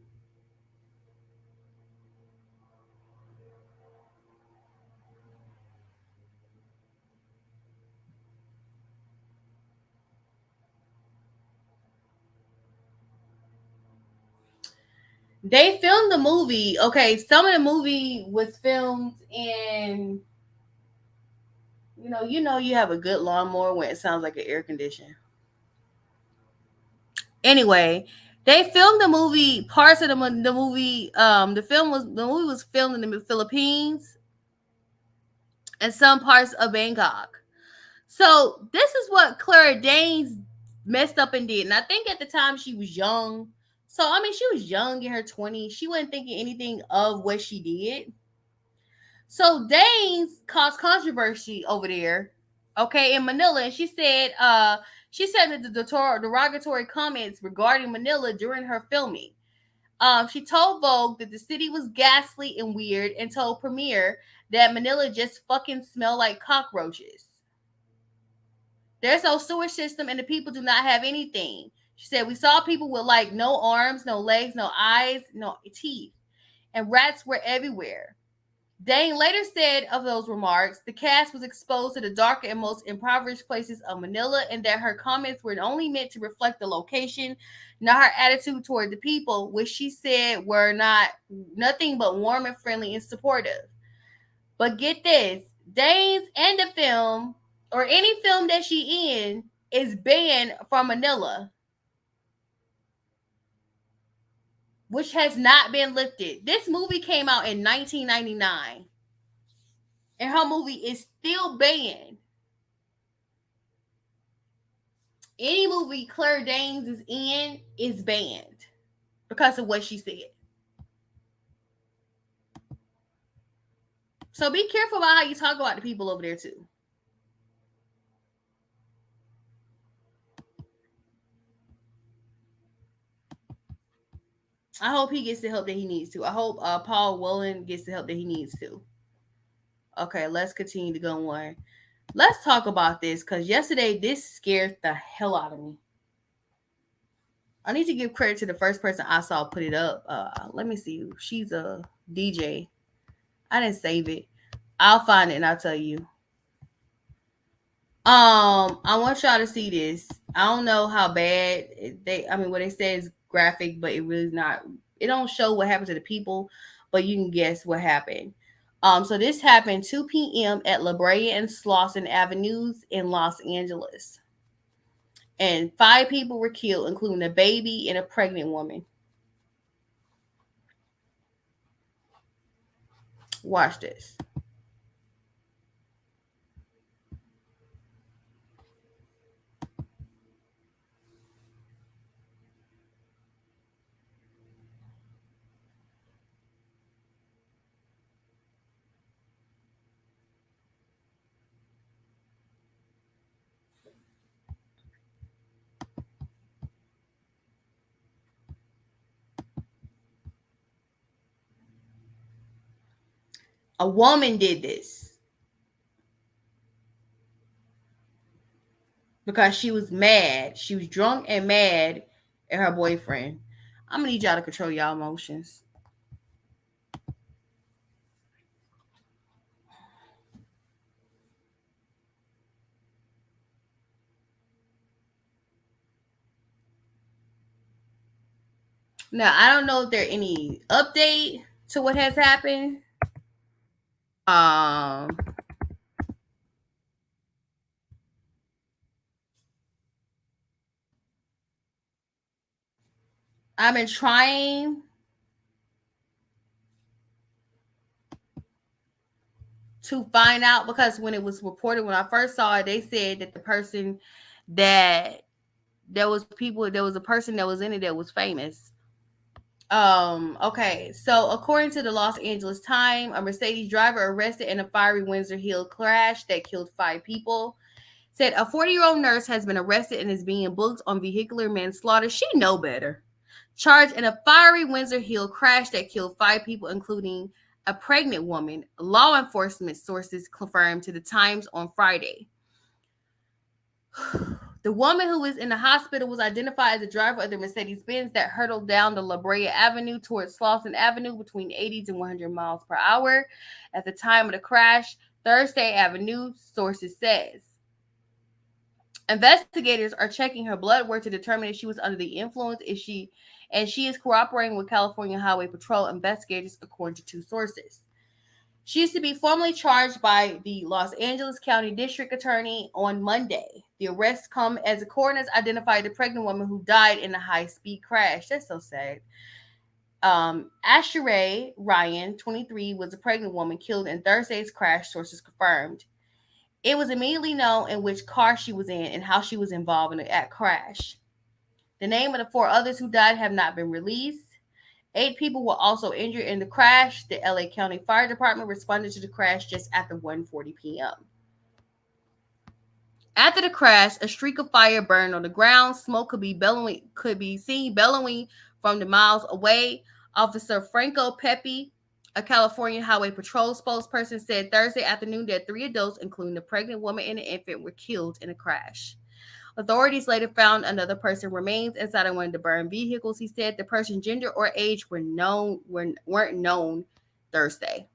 They filmed the movie. Okay, some of the movie was filmed in, you have a good lawnmower when it sounds like an air conditioner. Anyway, they filmed the movie. Parts of the movie. The movie was filmed in the Philippines and some parts of Bangkok. So this is what Clara Danes messed up and did. And I think at the time she was young. So I mean, she was young in her 20s. She wasn't thinking anything of what she did. So Danes caused controversy over there, okay, in Manila. And she said that the derogatory comments regarding Manila during her filming. She told Vogue that the city was ghastly and weird, and told Premiere that Manila just fucking smelled like cockroaches. There's no sewer system, and the people do not have anything. She said, we saw people with like no arms, no legs, no eyes, no teeth, and rats were everywhere. Dane later said of those remarks, the cast was exposed to the darker and most impoverished places of Manila, and that her comments were only meant to reflect the location, not her attitude toward the people, which she said were nothing but warm and friendly and supportive. But get this, Dane's and the film, or any film that she in, is banned from Manila, which has not been lifted. This movie came out in 1999, and her movie is still banned. Any movie Claire Danes is in is banned because of what she said. So be careful about how you talk about the people over there too. I hope he gets the help that he needs to. I hope Paul Whelan gets the help that he needs to. Okay, let's continue to go on. Let's talk about this because yesterday this scared the hell out of me. I need to give credit to the first person I saw put it up. Let me see. She's a DJ. I didn't save it. I'll find it and I'll tell you. I want y'all to see this. I don't know how bad what they say is graphic, but it really not. It don't show what happened to the people, but you can guess what happened. So this happened 2 p.m. at La Brea and Slauson Avenues in Los Angeles, and 5 people were killed, including a baby and a pregnant woman. Watch this. A woman did this because she was mad. She was drunk and mad at her boyfriend. I'm gonna need y'all to control y'all emotions. Now I don't know if there any update to what has happened. Um, I've been trying to find out because when it was reported, when I first saw it, they said that the person that there was a person that was in it that was famous. Okay, so according to the Los Angeles Times, a Mercedes driver arrested in a fiery Windsor Hill crash that killed 5 people said a 40-year-old nurse has been arrested and is being booked on vehicular manslaughter. She know better. Charged in a fiery Windsor Hill crash that killed 5 people, including a pregnant woman, law enforcement sources confirmed to the Times on Friday. The woman who was in the hospital was identified as the driver of the Mercedes-Benz that hurtled down the La Brea Avenue towards Slauson Avenue between 80 to 100 miles per hour at the time of the crash, Thursday Avenue, sources says. Investigators are checking her blood work to determine if she was under the influence, if she and she is cooperating with California Highway Patrol investigators, according to two sources. She is to be formally charged by the Los Angeles County District Attorney on Monday. The arrests come as the coroners identified the pregnant woman who died in a high-speed crash. That's so sad. Asheray Ryan, 23, was a pregnant woman killed in Thursday's crash, sources confirmed. It was immediately known in which car she was in and how she was involved in the crash. The name of the four others who died have not been released. 8 people were also injured in the crash. The LA County Fire Department responded to the crash just after 1:40 p.m. After the crash, a streak of fire burned on the ground. Smoke could be seen bellowing from the miles away. Officer Franco Pepe, a California Highway Patrol spokesperson, said Thursday afternoon that 3 adults, including the pregnant woman and an infant, were killed in a crash. Authorities later found another person's remains inside of one of the burned vehicles. He said the person's gender or age weren't known Thursday.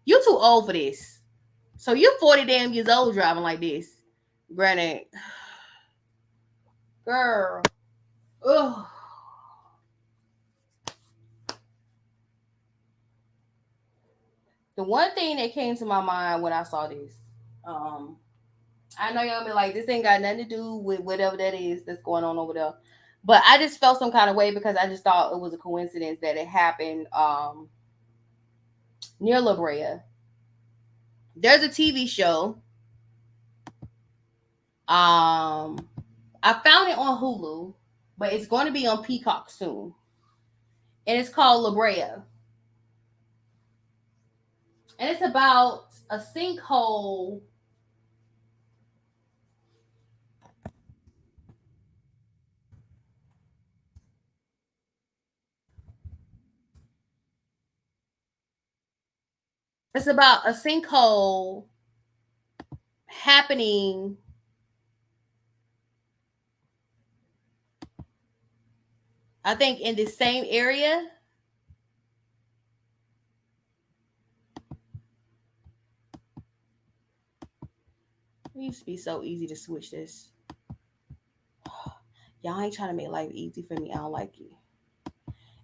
You too old for this. So you're 40 damn years old driving like this. Granted. Girl. Ugh. The one thing that came to my mind when I saw this, I know y'all be like, this ain't got nothing to do with whatever that is that's going on over there. But I just felt some kind of way because I just thought it was a coincidence that it happened near La Brea. There's a TV show. I found it on Hulu, but it's going to be on Peacock soon. And it's called La Brea. And it's about a sinkhole. It's about a sinkhole happening I think in the same area. It used to be so easy to switch this. Y'all ain't trying to make life easy for me. I don't like it.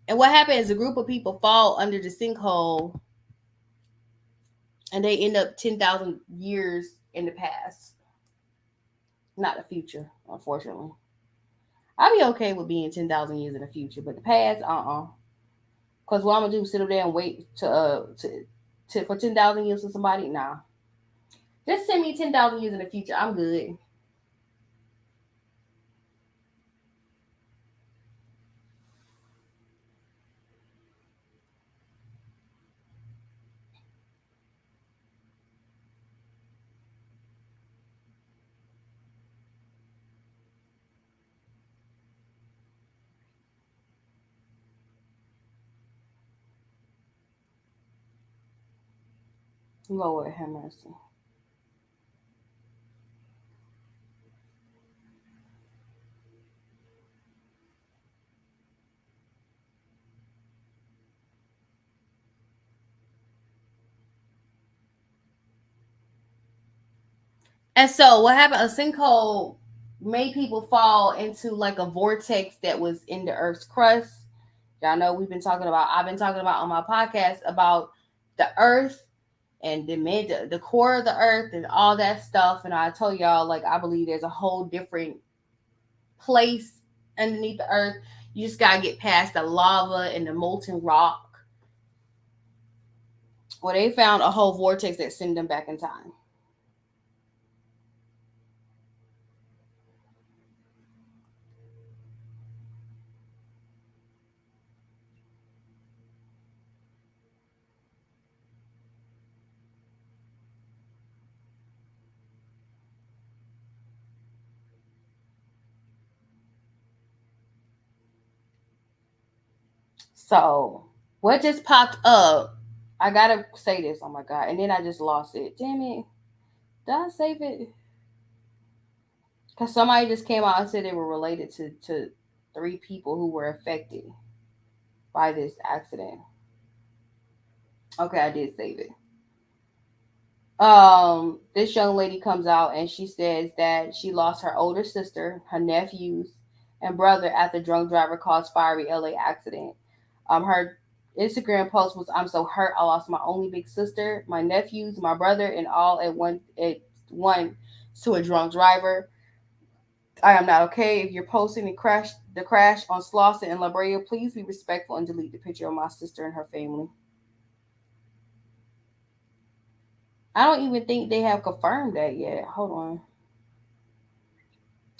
And what happens is a group of people fall under the sinkhole and they end up 10,000 years in the past. Not the future, unfortunately. I'd be okay with being 10,000 years in the future, but the past, Because what I'm going to do is sit up there and wait for 10,000 years for somebody? Nah. Just send me 10,000 years in the future. I'm good. Lord have mercy. And so what happened? A sinkhole made people fall into like a vortex that was in the Earth's crust. Y'all know I've been talking about on my podcast about the Earth and the core of the Earth and all that stuff. And I told y'all, like, I believe there's a whole different place underneath the Earth. You just gotta get past the lava and the molten rock. Well, they found a whole vortex that sent them back in time. So, what just popped up? I gotta say this. Oh my god! And then I just lost it. Damn it! Did I save it? Because somebody just came out and said they were related to 3 people who were affected by this accident. Okay, I did save it. This young lady comes out and she says that she lost her older sister, her nephews, and brother after drunk driver caused fiery LA accident. Her Instagram post was, "I'm so hurt. I lost my only big sister, my nephews, my brother, and all at one to a drunk driver. I am not okay. If you're posting the crash on Slauson and La Brea, please be respectful and delete the picture of my sister and her family." I don't even think they have confirmed that yet. Hold on.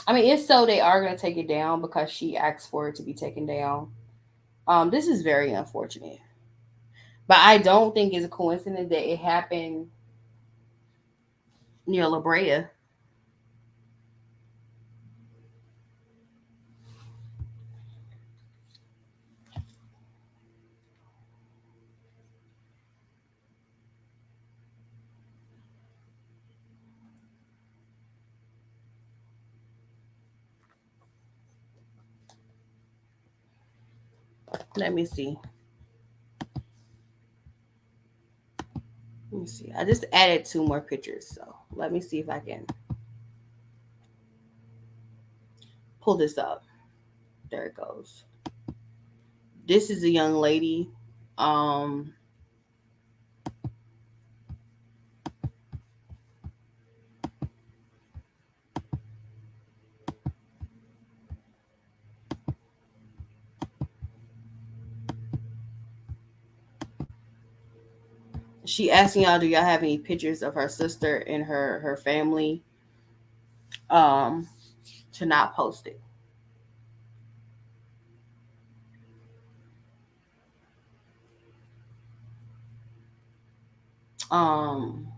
I mean, if so, they are going to take it down because she asked for it to be taken down. This is very unfortunate, but I don't think it's a coincidence that it happened near La Brea. Let me see. Let me see. I just added two more pictures, so let me see if I can pull this up. There it goes. This is a young lady. Um, she asking y'all, do y'all have any pictures of her sister and her family? Um, to not post it. Um,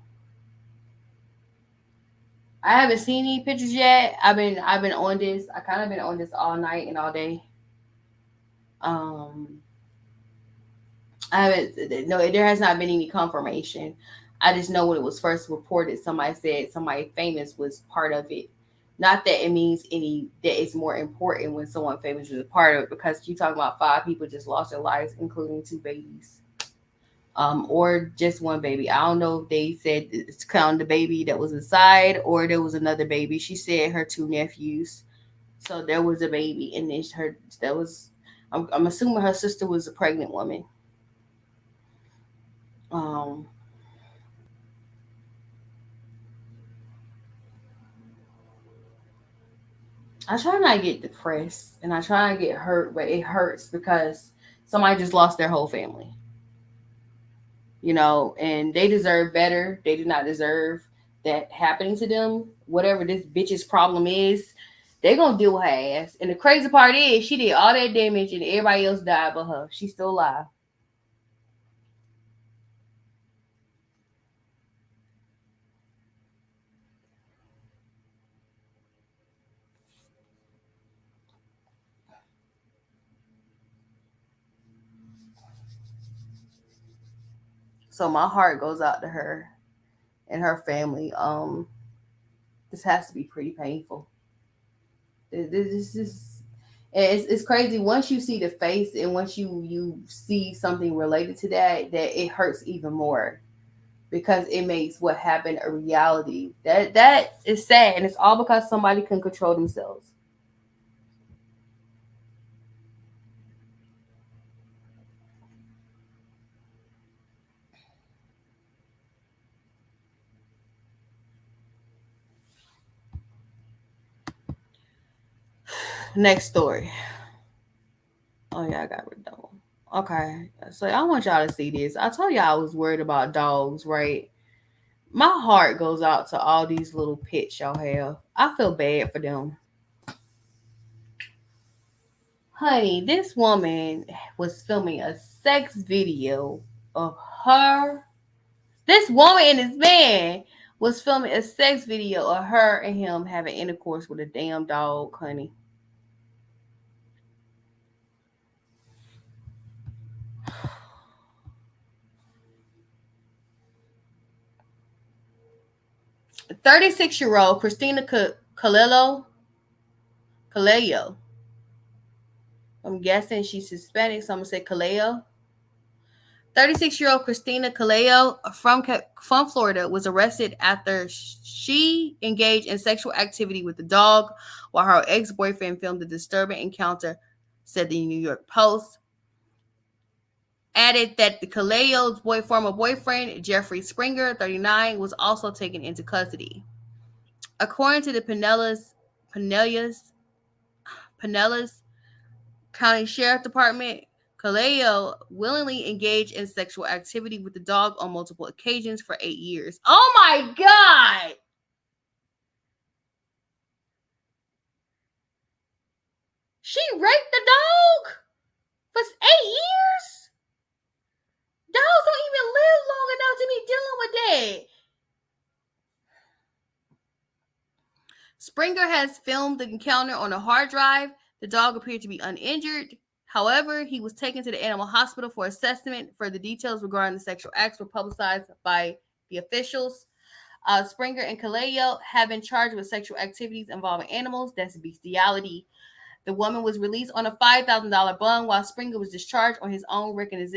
I haven't seen any pictures yet. I've been on this. I kind of been on this all night and all day. Um, I haven't. No, there has not been any confirmation. I just know when it was first reported, somebody said somebody famous was part of it. Not that it means any that it's more important when someone famous is a part of it, because you talking about five people just lost their lives, including two babies. Or just one baby. I don't know if they said it's counting the baby that was inside or there was another baby. She said her two nephews. So there was a baby, and then her that was. I'm assuming her sister was a pregnant woman. Um, I try not to get depressed, and I try not to get hurt, but it hurts because somebody just lost their whole family. And they deserve better. They do not deserve that happening to them. Whatever this bitch's problem is, they gonna deal with her ass. And the crazy part is, she did all that damage, and everybody else died but her. She's still alive. So my heart goes out to her and her family. This has to be pretty painful. This is. It's crazy once you see the face, and once you see something related to that it hurts even more, because it makes what happened a reality. That is sad, and it's all because somebody can control themselves. Next story. Oh yeah, I got rid of that one. Okay, so I want y'all to see this. I told y'all I was worried about dogs, right? My heart goes out to all these little pets y'all have. I feel bad for them. Honey, this woman was filming a sex video of her. This woman and this man was filming a sex video of her and him having intercourse with a damn dog, honey. 36-year-old Christina Calello. I'm guessing she's Hispanic, so I'm gonna say Calello. 36-year-old Christina Caleo from Florida was arrested after she engaged in sexual activity with the dog while her ex-boyfriend filmed a disturbing encounter, said the New York Post. Added that the Caleo's former boyfriend, Jeffrey Springer, 39, was also taken into custody. According to the Pinellas County Sheriff Department, Caleo willingly engaged in sexual activity with the dog on multiple occasions for 8 years. Oh my God! She raped the dog for 8 years? Dogs don't even live long enough to be dealing with that. Springer has filmed the encounter on a hard drive. The dog appeared to be uninjured. However, he was taken to the animal hospital for assessment. Further details regarding the sexual acts were publicized by the officials. Springer and Caleo have been charged with sexual activities involving animals. That's bestiality. The woman was released on a $5,000 bond while Springer was discharged on his own recognize,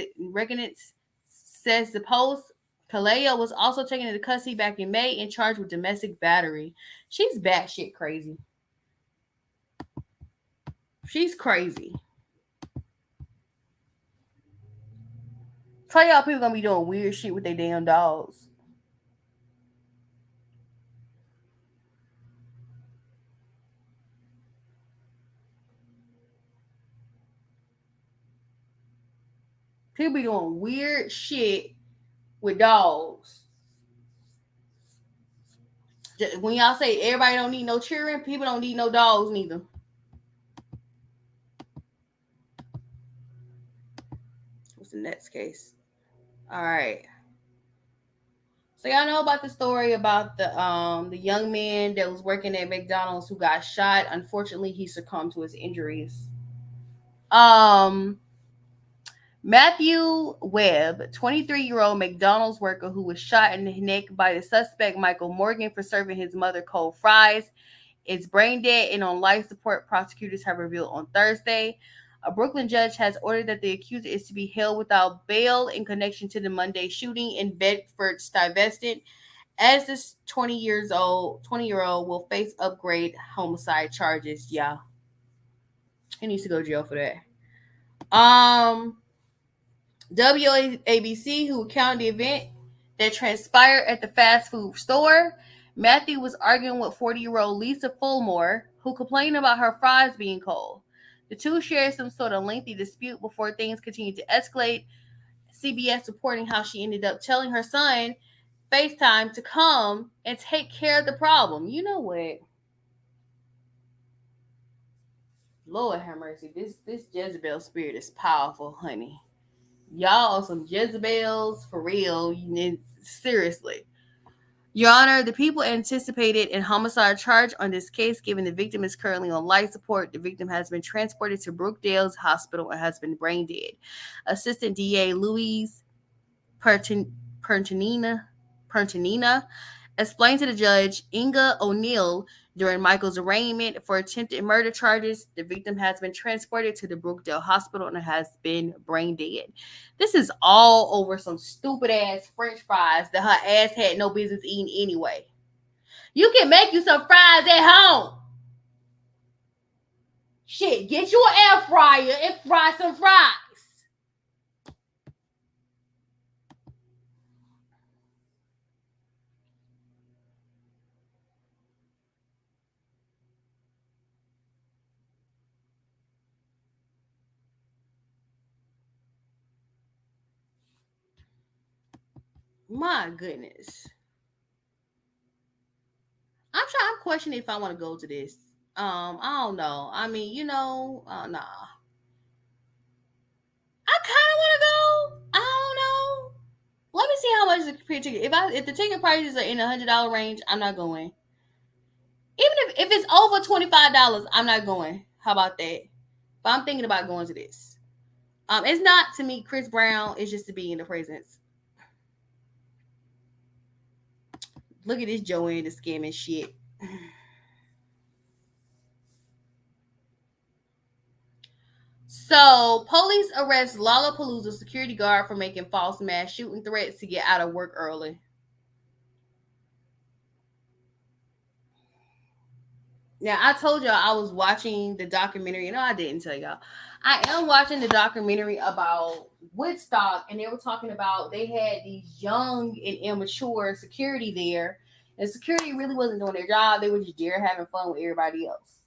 says the Post. Caleo was also taken into custody back in May and charged with domestic battery. She's batshit crazy. She's crazy. Tell y'all people gonna be doing weird shit with their damn dogs. People be doing weird shit with dogs. When y'all say everybody don't need no children, people don't need no dogs neither. What's the next case? All right. So y'all know about the story about the young man that was working at McDonald's who got shot. Unfortunately, he succumbed to his injuries. Matthew Webb, 23-year-old McDonald's worker who was shot in the neck by the suspect Michael Morgan for serving his mother cold fries, is brain dead and on life support, prosecutors have revealed on Thursday. A Brooklyn judge has ordered that the accused is to be held without bail in connection to the Monday shooting in Bedford-Stuyvesant, as this 20-year-old will face upgrade homicide charges. Yeah, he needs to go to jail for that. WABC, who recounted the event that transpired at the fast food store, Matthew was arguing with 40-year-old Lisa Fulmore, who complained about her fries being cold. The two shared some sort of lengthy dispute before things continued to escalate. CBS reporting how she ended up telling her son FaceTime to come and take care of the problem. You know what? Lord have mercy. This Jezebel spirit is powerful, honey. Y'all are some Jezebels for real. Seriously. Your Honor, the people anticipated a homicide charge on this case, given the victim is currently on life support. The victim has been transported to Brookdale's hospital and has been brain dead. Assistant DA Louise Pertinina explained to the judge, Inga O'Neill, during Michael's arraignment for attempted murder charges, the victim has been transported to the Brookdale Hospital and has been brain dead. This is all over some stupid ass French fries that her ass had no business eating anyway. You can make you some fries at home. Shit, get you an air fryer and fry some fries. My goodness. I'm questioning if I want to go to this. I don't know. I mean, nah. I kind of want to go. I don't know. Let me see how much the ticket. If the ticket prices are in $100 range, I'm not going. Even if it's over $25, I'm not going. How about that? But I'm thinking about going to this. It's not to meet Chris Brown. It's just to be in the presence. Look at this Joanne the scamming shit. So So, police arrest Lollapalooza security guard for making false mass shooting threats to get out of work early. Now, I told y'all I was watching the documentary. No, I didn't tell y'all. I am watching the documentary about Woodstock, and they were talking about they had these young and immature security there, and security really wasn't doing their job. They were just there having fun with everybody else.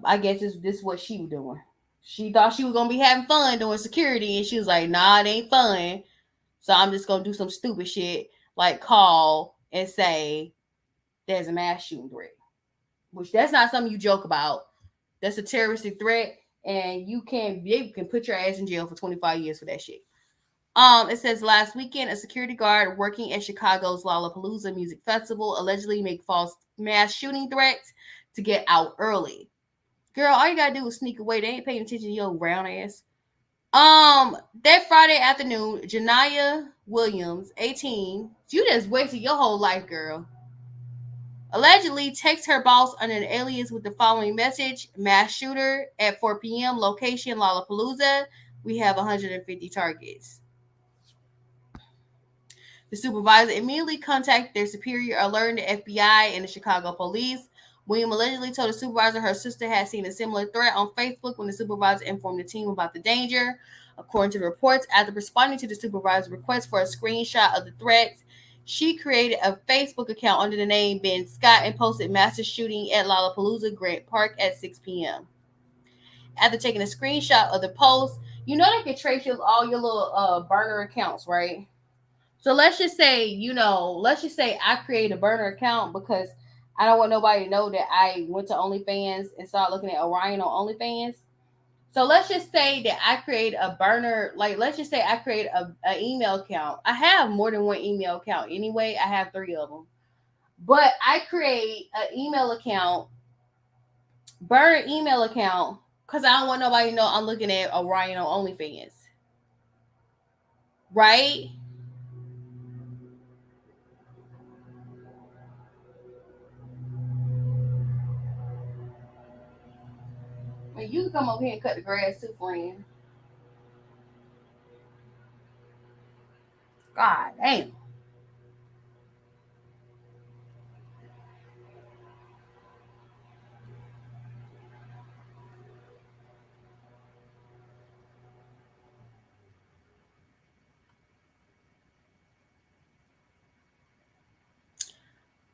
I guess this is what she was doing. She thought she was gonna be having fun doing security, and she was like, "Nah, it ain't fun. So I'm just gonna do some stupid shit like call and say there's a mass shooting threat." Which that's not something you joke about. That's a terroristic threat, and you can put your ass in jail for 25 years for that shit. It says last weekend, a security guard working at Chicago's Lollapalooza Music Festival allegedly made false mass shooting threats to get out early. Girl, all you gotta do is sneak away. They ain't paying attention to your brown ass. That Friday afternoon, Janiyah Williams, 18, you just wasted your whole life, girl. Allegedly text her boss under an alias with the following message: mass shooter at 4 p.m. location Lollapalooza. We have 150 targets. The supervisor immediately contacted their superior, alerting the FBI and the Chicago police. William allegedly told the supervisor her sister had seen a similar threat on Facebook when the supervisor informed the team about the danger. According to the reports, after responding to the supervisor's request for a screenshot of the threats, she created a Facebook account under the name Ben Scott and posted massive shooting at Lollapalooza Grant Park at 6 p.m. After taking a screenshot of the post, you know they can trace all your little burner accounts, right? So let's just say I create a burner account because I don't want nobody to know that I went to OnlyFans and started looking at Orion on OnlyFans. So let's just say that I create a burner, like let's just say I create a email account. I have more than one email account anyway. I have 3 of them. But I create an email account, burner email account, because I don't want nobody to know I'm looking at Orion on OnlyFans. Right? I mean, you can come over here and cut the grass too, friend. God damn.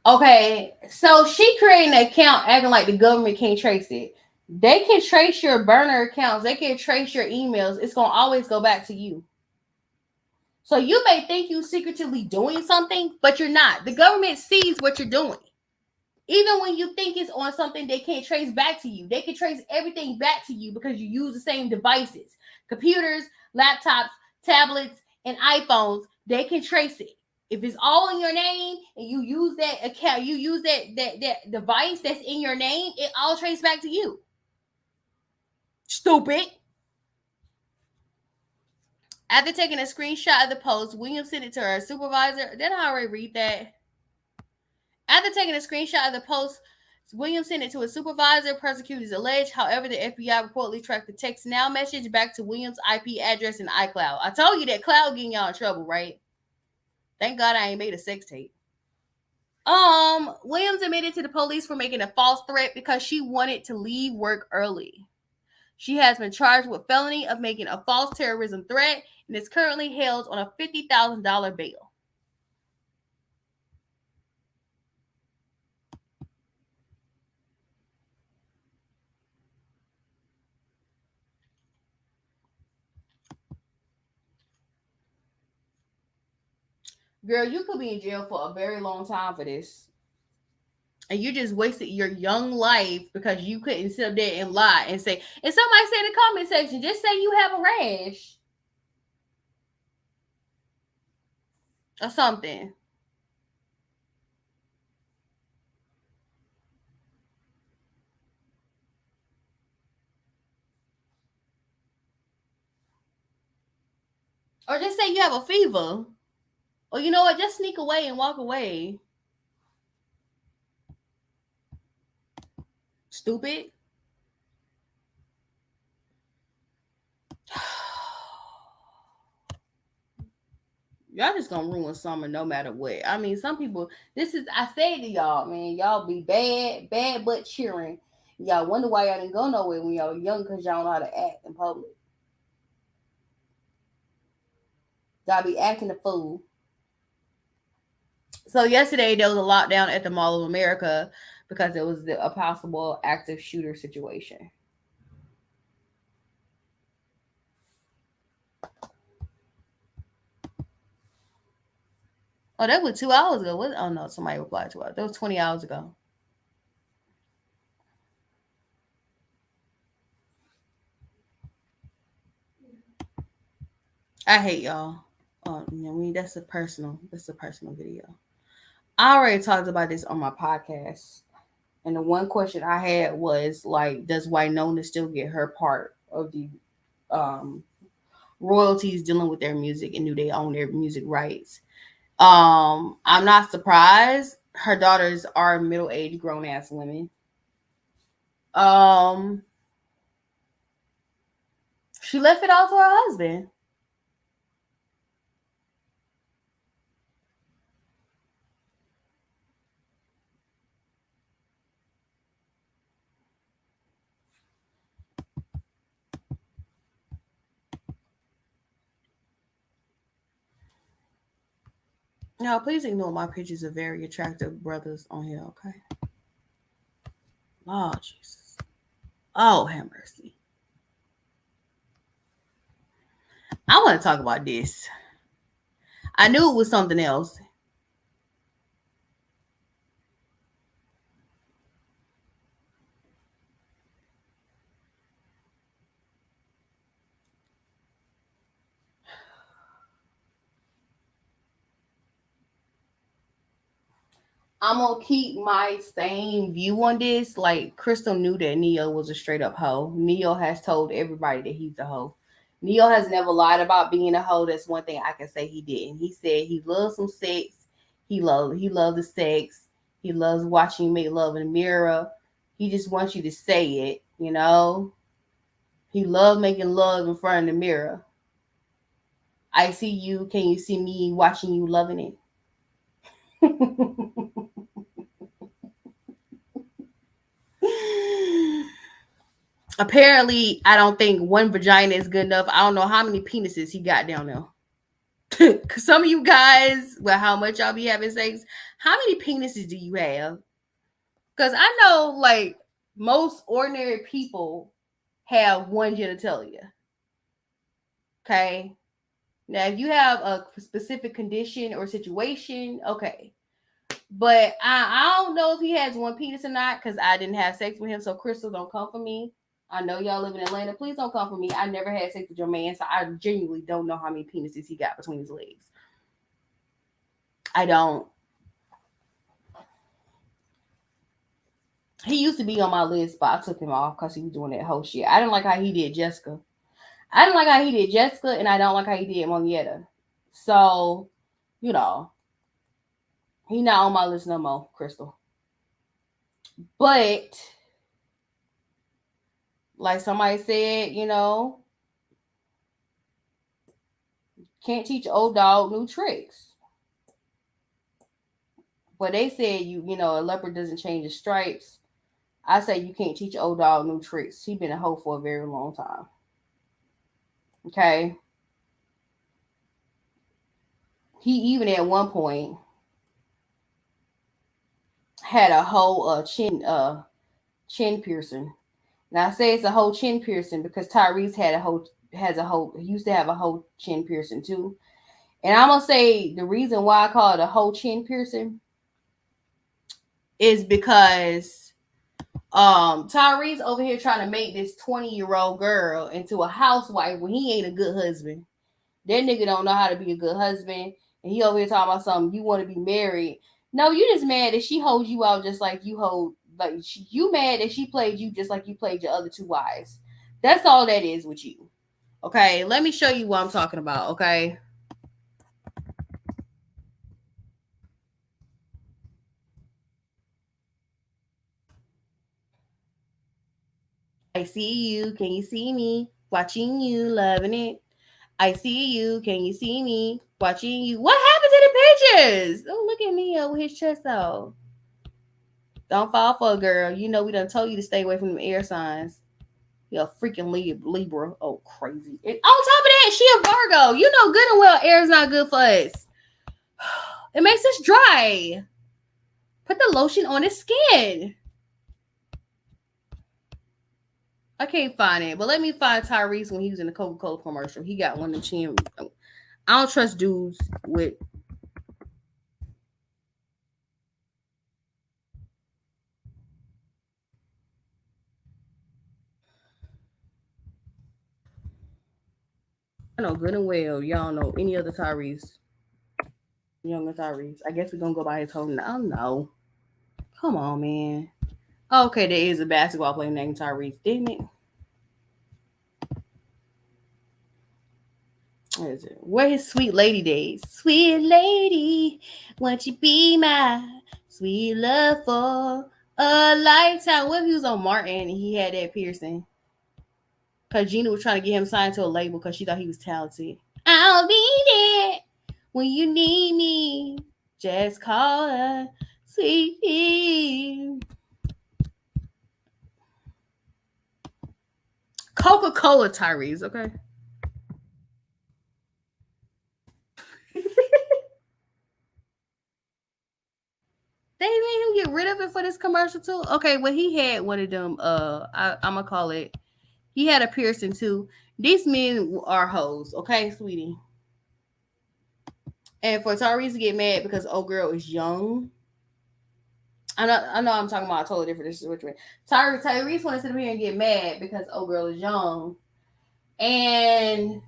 Okay, so she creating an account acting like the government can't trace it. They can trace your burner accounts. They can trace your emails. It's gonna always go back to you. So you may think you secretively doing something, but you're not. The government sees what you're doing. Even when you think it's on something they can't trace back to you, they can trace everything back to you because you use the same devices, computers, laptops, tablets, and iPhones. They can trace it. If it's all in your name and you use that account, you use that device that's in your name, it all traces back to you. Stupid. After taking a screenshot of the post, Williams sent it to her supervisor. Did I already read that? After taking a screenshot of the post, Williams sent it to his supervisor. Prosecutors allege, however, the FBI reportedly tracked the text now message back to Williams' IP address in iCloud. I told you that cloud getting y'all in trouble, right? Thank God I ain't made a sex tape. Williams admitted to the police for making a false threat because she wanted to leave work early. She has been charged with felony of making a false terrorism threat and is currently held on a $50,000 bail. Girl, you could be in jail for a very long time for this. And you just wasted your young life because you couldn't sit up there and lie and say, and somebody say in the comment section, just say you have a rash or something. Or just say you have a fever. Or you know what? Just sneak away and walk away. Stupid. Y'all just gonna ruin summer no matter what. I mean, some people. This is I say to y'all, man. Y'all be bad, bad but cheering. Y'all wonder why y'all didn't go nowhere when y'all young because y'all don't know how to act in public. Y'all be acting a fool. So yesterday there was a lockdown at the Mall of America because it was a possible active shooter situation. Oh, that was 2 hours ago. What? Oh no, somebody replied to us. That was 20 hours ago. I hate y'all. Oh, I mean that's a personal video. I already talked about this on my podcast, and the one question I had was like, does Winona still get her part of the um royalties dealing with their music and do they own their music rights? I'm not surprised. Her daughters are middle aged grown ass women. Um, she left it all to her husband. Now, please ignore my pictures of very attractive brothers on here, okay? Lord Jesus. Oh, have mercy. I want to talk about this. I knew it was something else. I'm gonna keep my same view on this. Like Crystal knew that Neo was a straight up hoe. Neo has told everybody that he's a hoe. Neo has never lied about being a hoe. That's one thing I can say he didn't. He said he loves some sex. He loves the sex. He loves watching you make love in the mirror. He just wants you to say it, you know. He loved making love in front of the mirror. I see you. Can you see me watching you loving it? Apparently, I don't think one vagina is good enough. I don't know how many penises he got down there. Some of you guys, well, how much y'all be having sex? How many penises do you have? Because I know, like, most ordinary people have one genitalia. Okay. Now, if you have a specific condition or situation, okay. But I don't know if he has one penis or not because I didn't have sex with him. So, Crystal, don't come for me. I know y'all live in Atlanta. Please don't come for me. I never had sex with your man, so I genuinely don't know how many penises he got between his legs. I don't. He used to be on my list, but I took him off because he was doing that whole shit. I didn't like how he did Jessica. I didn't like how he did Jessica, and I don't like how he did Monietta. So, you know, he not on my list no more, Crystal. But like somebody said, can't teach old dog new tricks. But they said a leopard doesn't change its stripes. I say you can't teach old dog new tricks. He been a hoe for a very long time. Okay. He even at one point had a whole chin piercing. Now I say it's a whole chin piercing because Tyrese he used to have a whole chin piercing too. And I'm gonna say the reason why I call it a whole chin piercing is because Tyrese over here trying to make this 20-year-old girl into a housewife when he ain't a good husband. That nigga don't know how to be a good husband. And he over here talking about something, you want to be married. No, you just mad that she holds you out just like you hold, you mad that she played you just like you played your other two wives. That's all that is with you. Okay, let me show you what I'm talking about, okay? I see you. Can you see me? Watching you, loving it. I see you. Can you see me? Watching you. What happened to the pictures? Oh, look at Neo with his chest out. Don't fall for a girl. You know we done told you to stay away from them air signs. You're a freaking Libra. Oh, crazy. And on top of that, she a Virgo. You know good and well air is not good for us. It makes us dry. Put the lotion on his skin. I can't find it, but let me find Tyrese when he was in the Coca-Cola commercial. He got one of the chin. I don't trust dudes with. I know good and well y'all know any other Tyrese. Younger Tyrese. I guess we're gonna go by his whole name. No. Come on, man. Okay, there is a basketball player named Tyrese, didn't it? What is it? Where his sweet lady days? Sweet lady, won't you be my sweet love for a lifetime? What if he was on Martin and he had that piercing? Because Gina was trying to get him signed to a label because she thought he was talented. I'll be there when you need me. Just call her sweet. Coca-Cola Tyrese, okay? They made him get rid of it for this commercial too. Okay, well he had one of them. I'm gonna call it. He had a piercing too. These men are hoes, okay, sweetie. And for Tyrese to get mad because old girl is young. I know I'm talking about a totally different situation. Tyrese wanted to sit here and get mad because old girl is young, and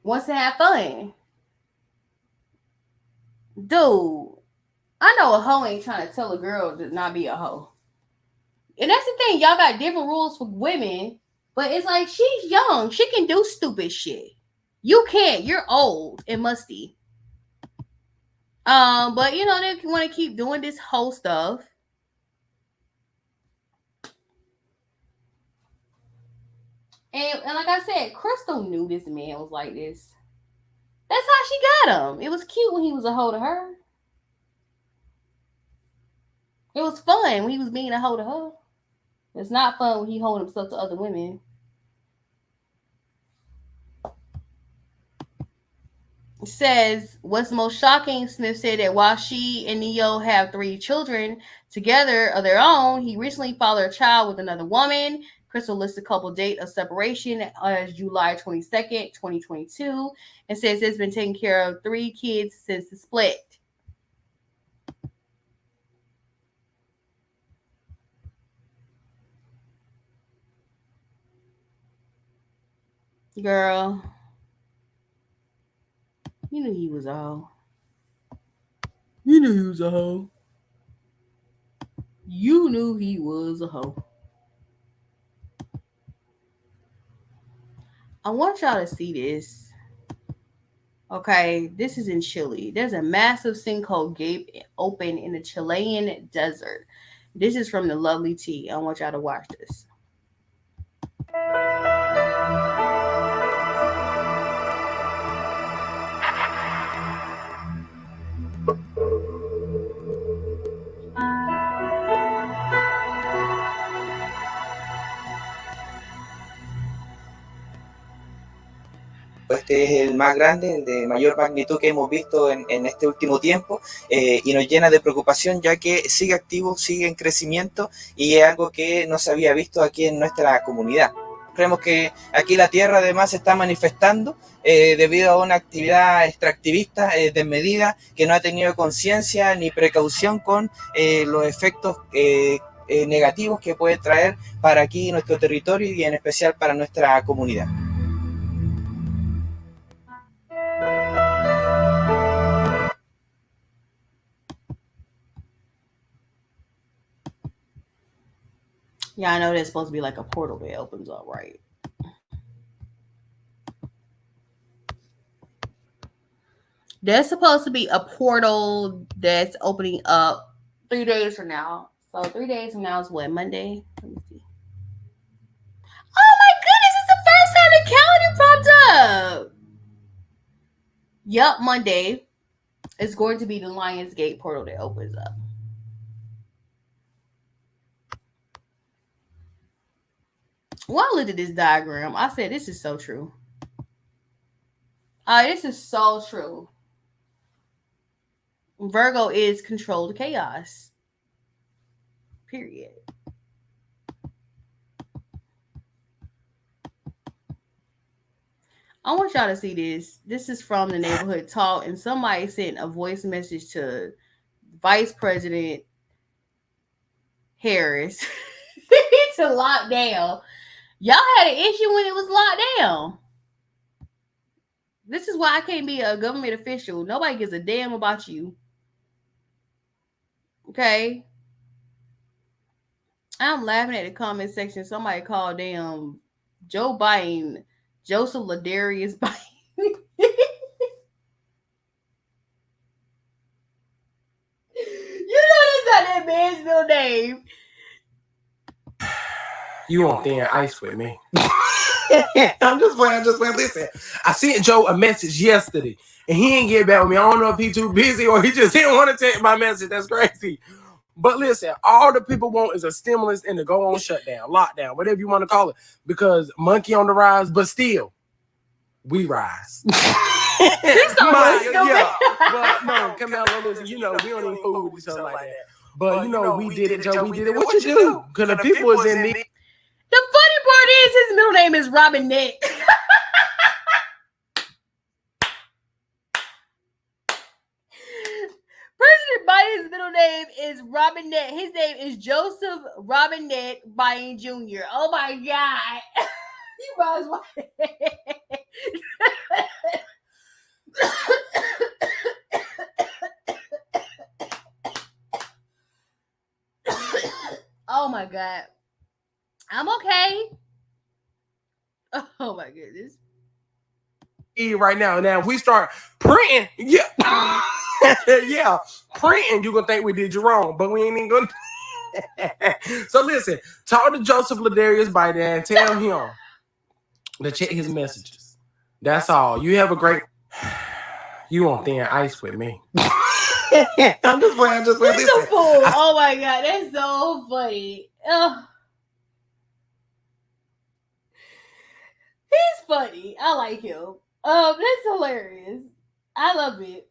wants to have fun. Dude, I know a hoe ain't trying to tell a girl to not be a hoe. And that's the thing, y'all got different rules for women, but it's like she's young. She can do stupid shit. You can't. You're old and musty. But you know, they want to keep doing this whole stuff. And like I said, Crystal knew this man was like this. That's how she got him. It was cute when he was a hoe to her. It was fun when he was being a hoe to her. It's not fun when he holding himself to other women. It says, what's most shocking, Smith said that while she and Neo have 3 children together of their own, he recently fathered a child with another woman. Crystal lists the couple date of separation as July 22nd, 2022, and says it's been taking care of 3 kids since the split. Girl, you knew he was a hoe. You knew he was a hoe. You knew he was a hoe. I want y'all to see this. Okay, this is in Chile. There's a massive sinkhole gape open in the Chilean desert. This is from the Lovely Tea. I want y'all to watch this. Este es el más grande, el de mayor magnitud que hemos visto en este último tiempo, y nos llena de preocupación ya que sigue activo, sigue en crecimiento y es algo que no se había visto aquí en nuestra comunidad. Creemos que aquí la tierra además se está manifestando debido a una actividad extractivista desmedida que no ha tenido conciencia ni precaución con los efectos negativos que puede traer para aquí nuestro territorio y en especial para nuestra comunidad. Yeah, I know there's supposed to be like a portal that opens up, right? There's supposed to be a portal that's opening up 3 days from now. So 3 days from now is what, Monday? Let me see. Oh my goodness, it's the Popped up. Yup, Monday is going to be the Lionsgate portal that opens up. When I looked at this diagram, I said, this is so true. This is so true. Virgo is controlled chaos. Period. I want y'all to see this. This is from the neighborhood talk, and somebody sent a voice message to Vice President Harris to lock down. Y'all had an issue when it was locked down. This is why I can't be a government official. Nobody gives a damn about you. Okay? I'm laughing at the comment section. Somebody called damn Joe Biden Joseph Ladarius Biden. You know that's not that man's middle name. You on thin ice with me. I'm just playing. Listen, I sent Joe a message yesterday, and he didn't get back with me. I don't know if he's too busy or he just didn't want to take my message. That's crazy. But listen, all the people want is a stimulus and to go on shutdown, lockdown, whatever you want to call it, because monkey on the rise, but still, we rise. This song was stupid. Yeah, but no, come out, listen. You know, we don't even fool with each other like that. But you know, we did it, Joe. We did it. What you do? Because the people is in need. The funny part is his middle name is Robinette. President Biden's middle name is Robinette. His name is Joseph Robinette Biden Jr. Oh my God. You might as well. Oh my God. I'm okay. Oh my goodness. Right now, if we start printing, yeah, yeah, printing, you're gonna think we did you wrong, but we ain't even gonna. So listen, talk to Joseph Ladarius Biden and tell him to check his messages. That's all. You have a great. You on thin ice with me. I'm just playing. He's a fool. Oh my God, that's so funny. Ugh. He's funny. I like him. That's hilarious. I love it.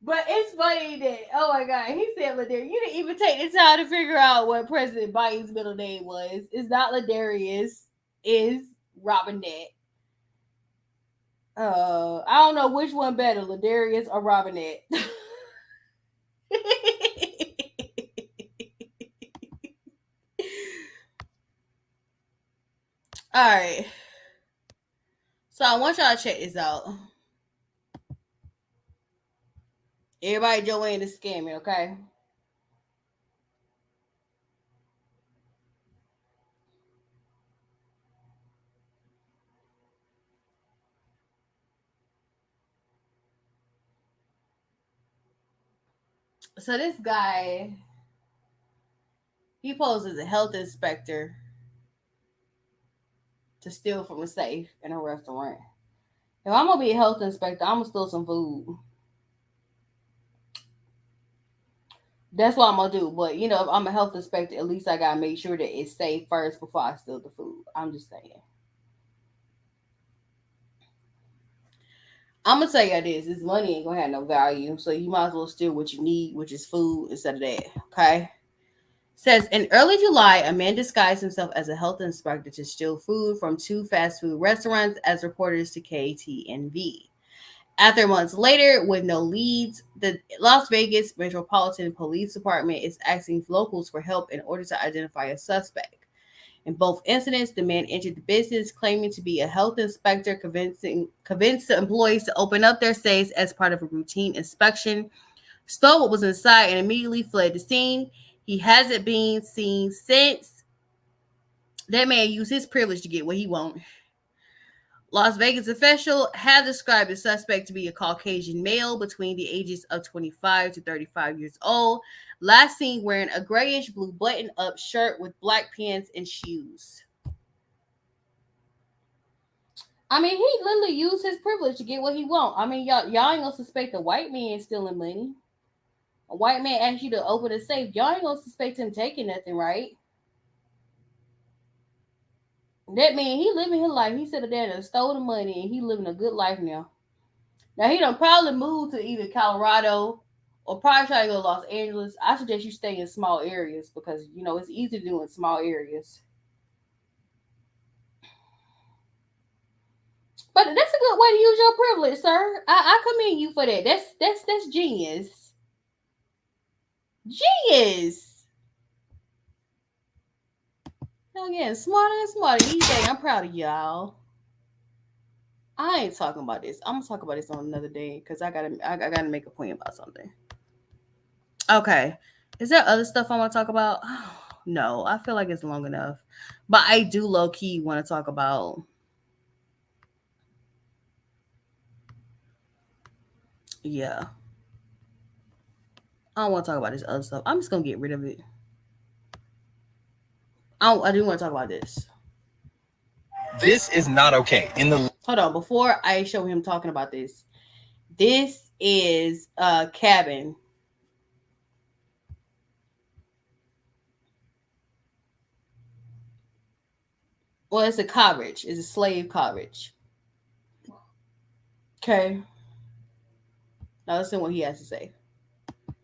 But it's funny that, oh my God, he said Ladarius. You didn't even take the time to figure out what President Biden's middle name was. It's not Ladarius. It's Robinette. I don't know which one better, Ladarius or Robinette. All right. So I want y'all to check this out. Everybody Joanne is scamming, okay? So this guy, he poses as a health inspector to steal from a safe in a restaurant. If I'm gonna be a health inspector, I'm gonna steal some food. That's what I'm gonna do. But you know, if I'm a health inspector, at least I gotta make sure that it's safe first before I steal the food. I'm just saying. I'm gonna tell you this money ain't gonna have no value, so you might as well steal what you need, which is food, instead of that. Okay. Says in early July, a man disguised himself as a health inspector to steal food from two fast food restaurants, as reported to KTNV. After months later, with no leads, the Las Vegas Metropolitan Police Department is asking locals for help in order to identify a suspect. In both incidents, the man entered the business claiming to be a health inspector, convinced the employees to open up their safes as part of a routine inspection, stole what was inside, and immediately fled the scene. He hasn't been seen since. That man used his privilege to get what he wanted. Las Vegas officials have described the suspect to be a Caucasian male between the ages of 25 to 35 years old, last seen wearing a grayish blue button-up shirt with black pants and shoes. I mean, he literally used his privilege to get what he want. I mean, y'all ain't gonna suspect a white man stealing money. A white man asks you to open a safe. Y'all ain't gonna suspect him taking nothing, right? That man, he living his life. He said that and stole the money, and he living a good life now. Now he done probably moved to either Colorado or probably try to go to Los Angeles. I suggest you stay in small areas because it's easy to do in small areas. But that's a good way to use your privilege, sir. I commend you for that. That's genius. Genius. Y'all getting smarter and smarter each day. I'm proud of y'all. I ain't talking about this. I'm gonna talk about this on another day because I gotta make a point about something. Okay. Is there other stuff I want to talk about? No, I feel like it's long enough. But I do low key want to talk about. Yeah. I don't want to talk about this other stuff. I'm just gonna get rid of it. I do want to talk about this. This is not okay. Hold on, before I show him talking about this. This is a cabin. Well, it's a cottage. It's a slave cottage. Okay. Now listen what he has to say.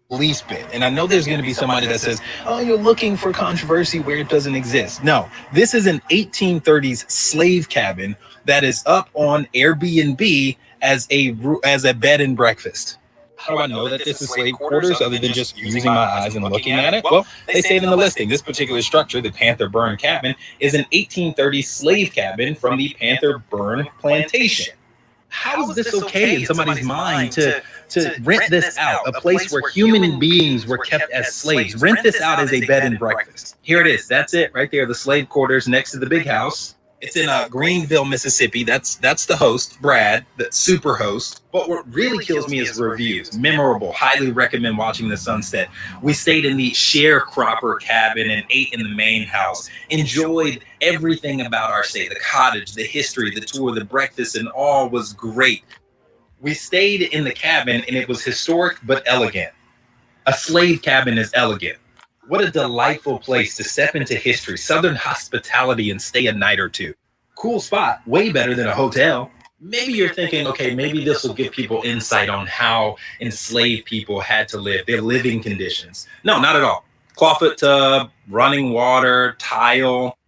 Least bit. And I know there's going to be somebody that says, oh, you're looking for controversy where it doesn't exist. No, this is an 1830s slave cabin that is up on Airbnb as a bed and breakfast. How do I know that this is slave quarters other than just using my eyes and looking at it? Well, they say it in the listing. This particular structure, the Panther Burn cabin, is an 1830s slave cabin from the Panther Burn plantation. How is this okay in somebody's mind to rent this out, a place where human beings were kept as slaves? Rent this out as a bed and breakfast. Here it is. That's it right there. The slave quarters next to the big house. It's in Greenville, Mississippi. That's the host, Brad, the super host. But what really kills me is reviews. Memorable. Highly recommend watching the sunset. We stayed in the sharecropper cabin and ate in the main house. Enjoyed everything about our stay. The cottage, the history, the tour, the breakfast, and all was great. We stayed in the cabin and it was historic but elegant. A slave cabin is elegant. What a delightful place to step into history, Southern hospitality, and stay a night or two. Cool spot, way better than a hotel. Maybe you're thinking, okay, maybe this will give people insight on how enslaved people had to live, their living conditions. No, not at all. Clawfoot tub, running water, tile,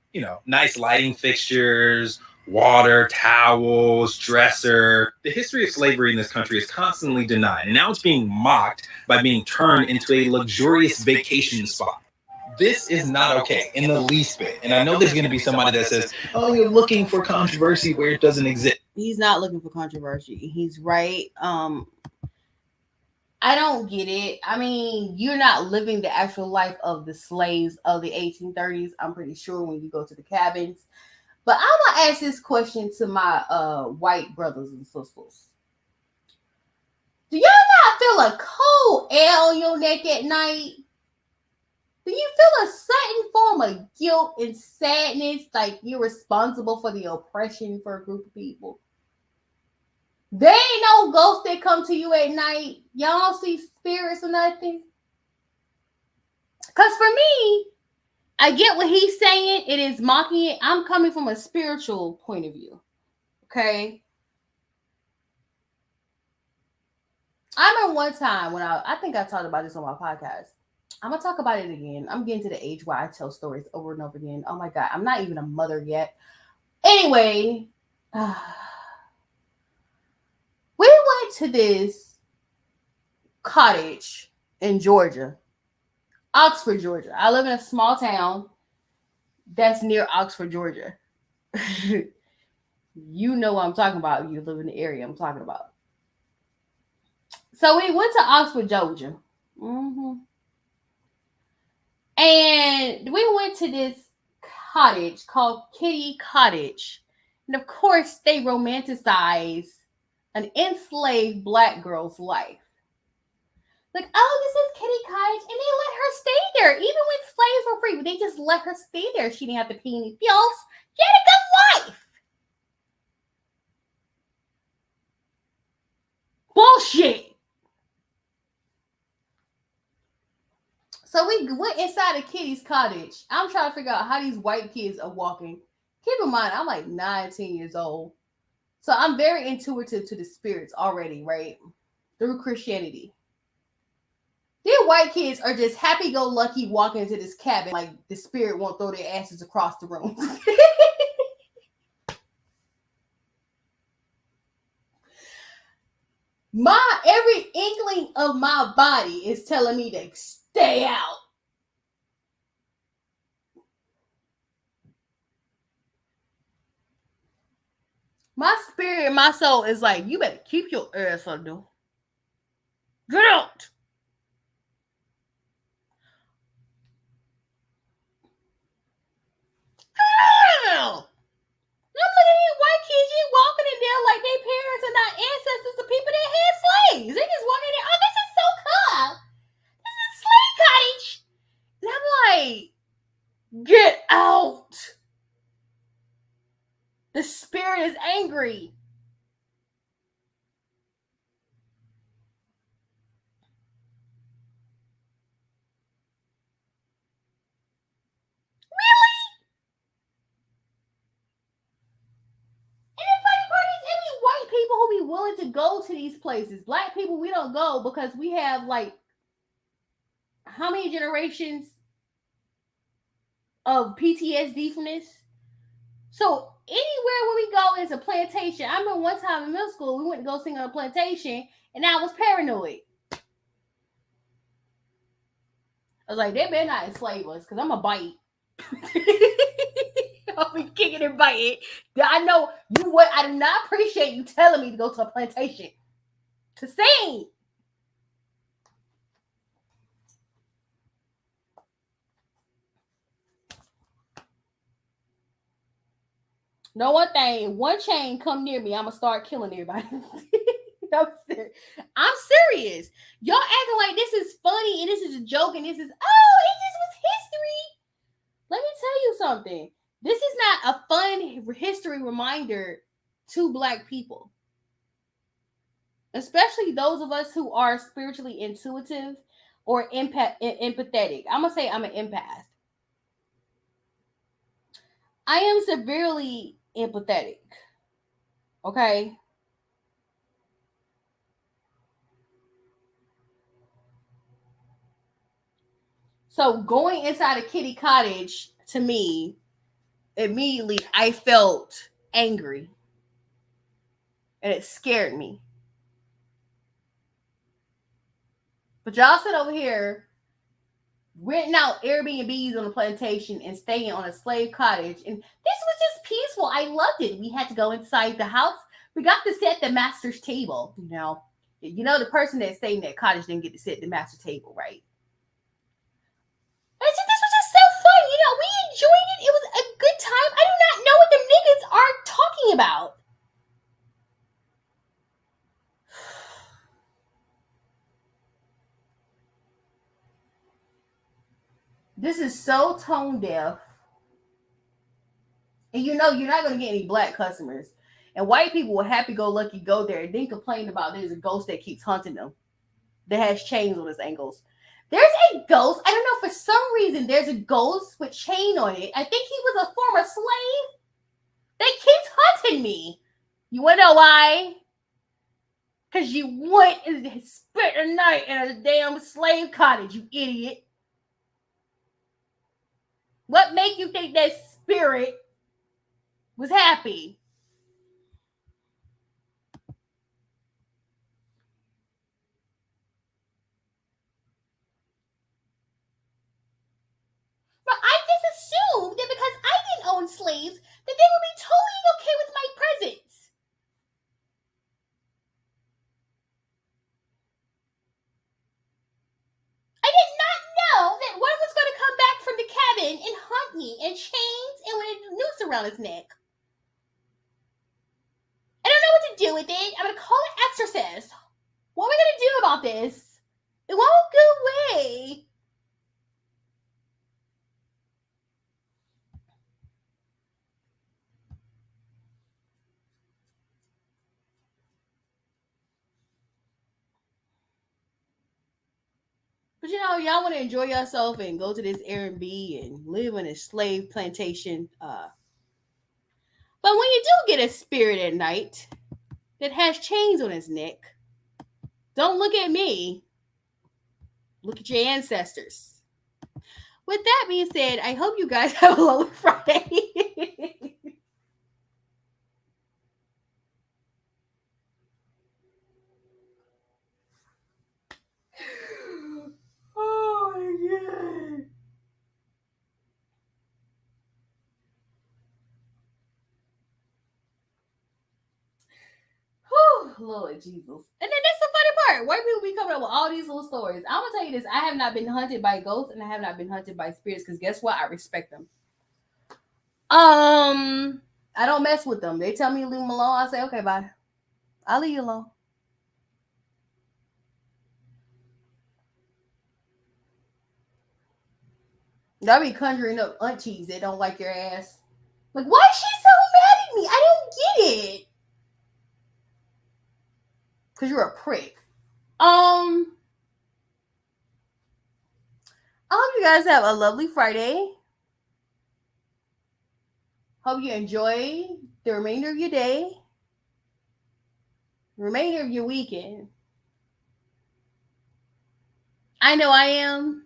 nice lighting fixtures, water, towels, dresser. The history of slavery in this country is constantly denied, and now it's being mocked by being turned into a luxurious vacation spot. This is not okay in the least bit. And I know there's going to be somebody that says, oh, you're looking for controversy where it doesn't exist. He's not looking for controversy. He's right. I don't get it. I mean, you're not living the actual life of the slaves of the 1830s. I'm pretty sure when you go to the cabins. But I'm gonna ask this question to my white brothers and sisters. Do y'all not feel a cold air on your neck at night? Do you feel a certain form of guilt and sadness, like you're responsible for the oppression for a group of people? There ain't no ghosts that come to you at night. Y'all don't see spirits or nothing. Because for me, I get what he's saying. It is mocking it. I'm coming from a spiritual point of view. Okay? I remember one time when I think I talked about this on my podcast. I'm going to talk about it again. I'm getting to the age where I tell stories over and over again. Oh my God. I'm not even a mother yet. Anyway, we went to this cottage in Georgia, Oxford, Georgia. I live in a small town that's near Oxford, Georgia. You know what I'm talking about. You live in the area I'm talking about. So we went to Oxford, Georgia. Mm-hmm. And we went to this cottage called Kitty Cottage. And of course, they romanticize an enslaved black girl's life. Like, oh, this is Kitty Cottage. And they let her stay there. Even when slaves were free, they just let her stay there. She didn't have to pay any bills. She had a good life. Bullshit. So we went inside of Kitty's cottage. I'm trying to figure out how these white kids are walking. Keep in mind, I'm like 19 years old. So I'm very intuitive to the spirits already, right? Through Christianity. These white kids are just happy-go-lucky walking into this cabin like the spirit won't throw their asses across the room. My every inkling of my body is telling me to stay out. My spirit and my soul is like, you better keep your ass under. Get out. I'm looking at these white kids, you walking in there like their parents are not ancestors of people that had slaves. They just walking in there, oh, this is so cool. This is a slave cottage. And I'm like, get out. The spirit is angry. Really? And the funny part is, it be white people who be willing to go to these places. Black people, we don't go because we have like how many generations of PTSD from this? So anywhere where we go is a plantation. I remember one time in middle school, we went to go sing on a plantation, and I was paranoid. I was like, they better not enslave us, because I'm a bite. I'll be kicking and biting. I know you what I do not appreciate you telling me to go to a plantation to sing. No one thing, one chain come near me, I'ma start killing everybody. I'm serious. Y'all acting like this is funny and this is a joke and this is, oh, it just was history. Let me tell you something. This is not a fun history reminder to Black people, especially those of us who are spiritually intuitive or empathetic. I'm gonna say I'm an empath. I am severely empathetic. Okay. So going inside a kitty cottage, to me, immediately I felt angry. And it scared me. But y'all sit over here renting out Airbnbs on a plantation and staying on a slave cottage. And this was just peaceful. I loved it. We had to go inside the house. We got to sit at the master's table. The person that stayed in that cottage didn't get to sit at the master table, right? This was just so fun. We enjoyed it. It was a good time. I do not know what the niggas are talking about. This is so tone deaf. And you're not going to get any Black customers. And white people will happy-go-lucky go there and then complain about there's a ghost that keeps haunting them that has chains on its ankles. There's a ghost. I don't know, for some reason, there's a ghost with chain on it. I think he was a former slave that keeps haunting me. You want to know why? Because you went and spent a night in a damn slave cottage, you idiot. What make you think that spirit was happy? But I just assumed that because I didn't own slaves, that they would be totally okay with my presence. I did not know that one was going to come back from the cabin and hunt me in chains and with a noose around his neck. I don't know what to do with it. I'm going to call it exorcist. What are we going to do about this? It won't go away. But y'all want to enjoy yourself and go to this Airbnb and live in a slave plantation. But when you do get a spirit at night that has chains on his neck, don't look at me. Look at your ancestors. With that being said, I hope you guys have a lovely Friday. Oh my god. Whew, Lord Jesus. And then that's the funny part. White people be coming up with all these little stories. I'm gonna tell you this. I have not been hunted by ghosts and I have not been hunted by spirits because guess what? I respect them. I don't mess with them. They tell me to leave them alone. I say, okay, bye. I'll leave you alone. Y'all be conjuring up aunties that don't like your ass. Like, why is she so mad at me? I don't get it. Because you're a prick. I hope you guys have a lovely Friday. Hope you enjoy the remainder of your day, remainder of your weekend. I know I am.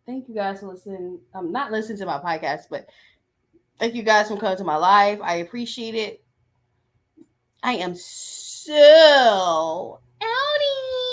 Thank you guys for listening. I'm not listening to my podcast, but thank you guys for coming to my live. I appreciate it. I am so outie.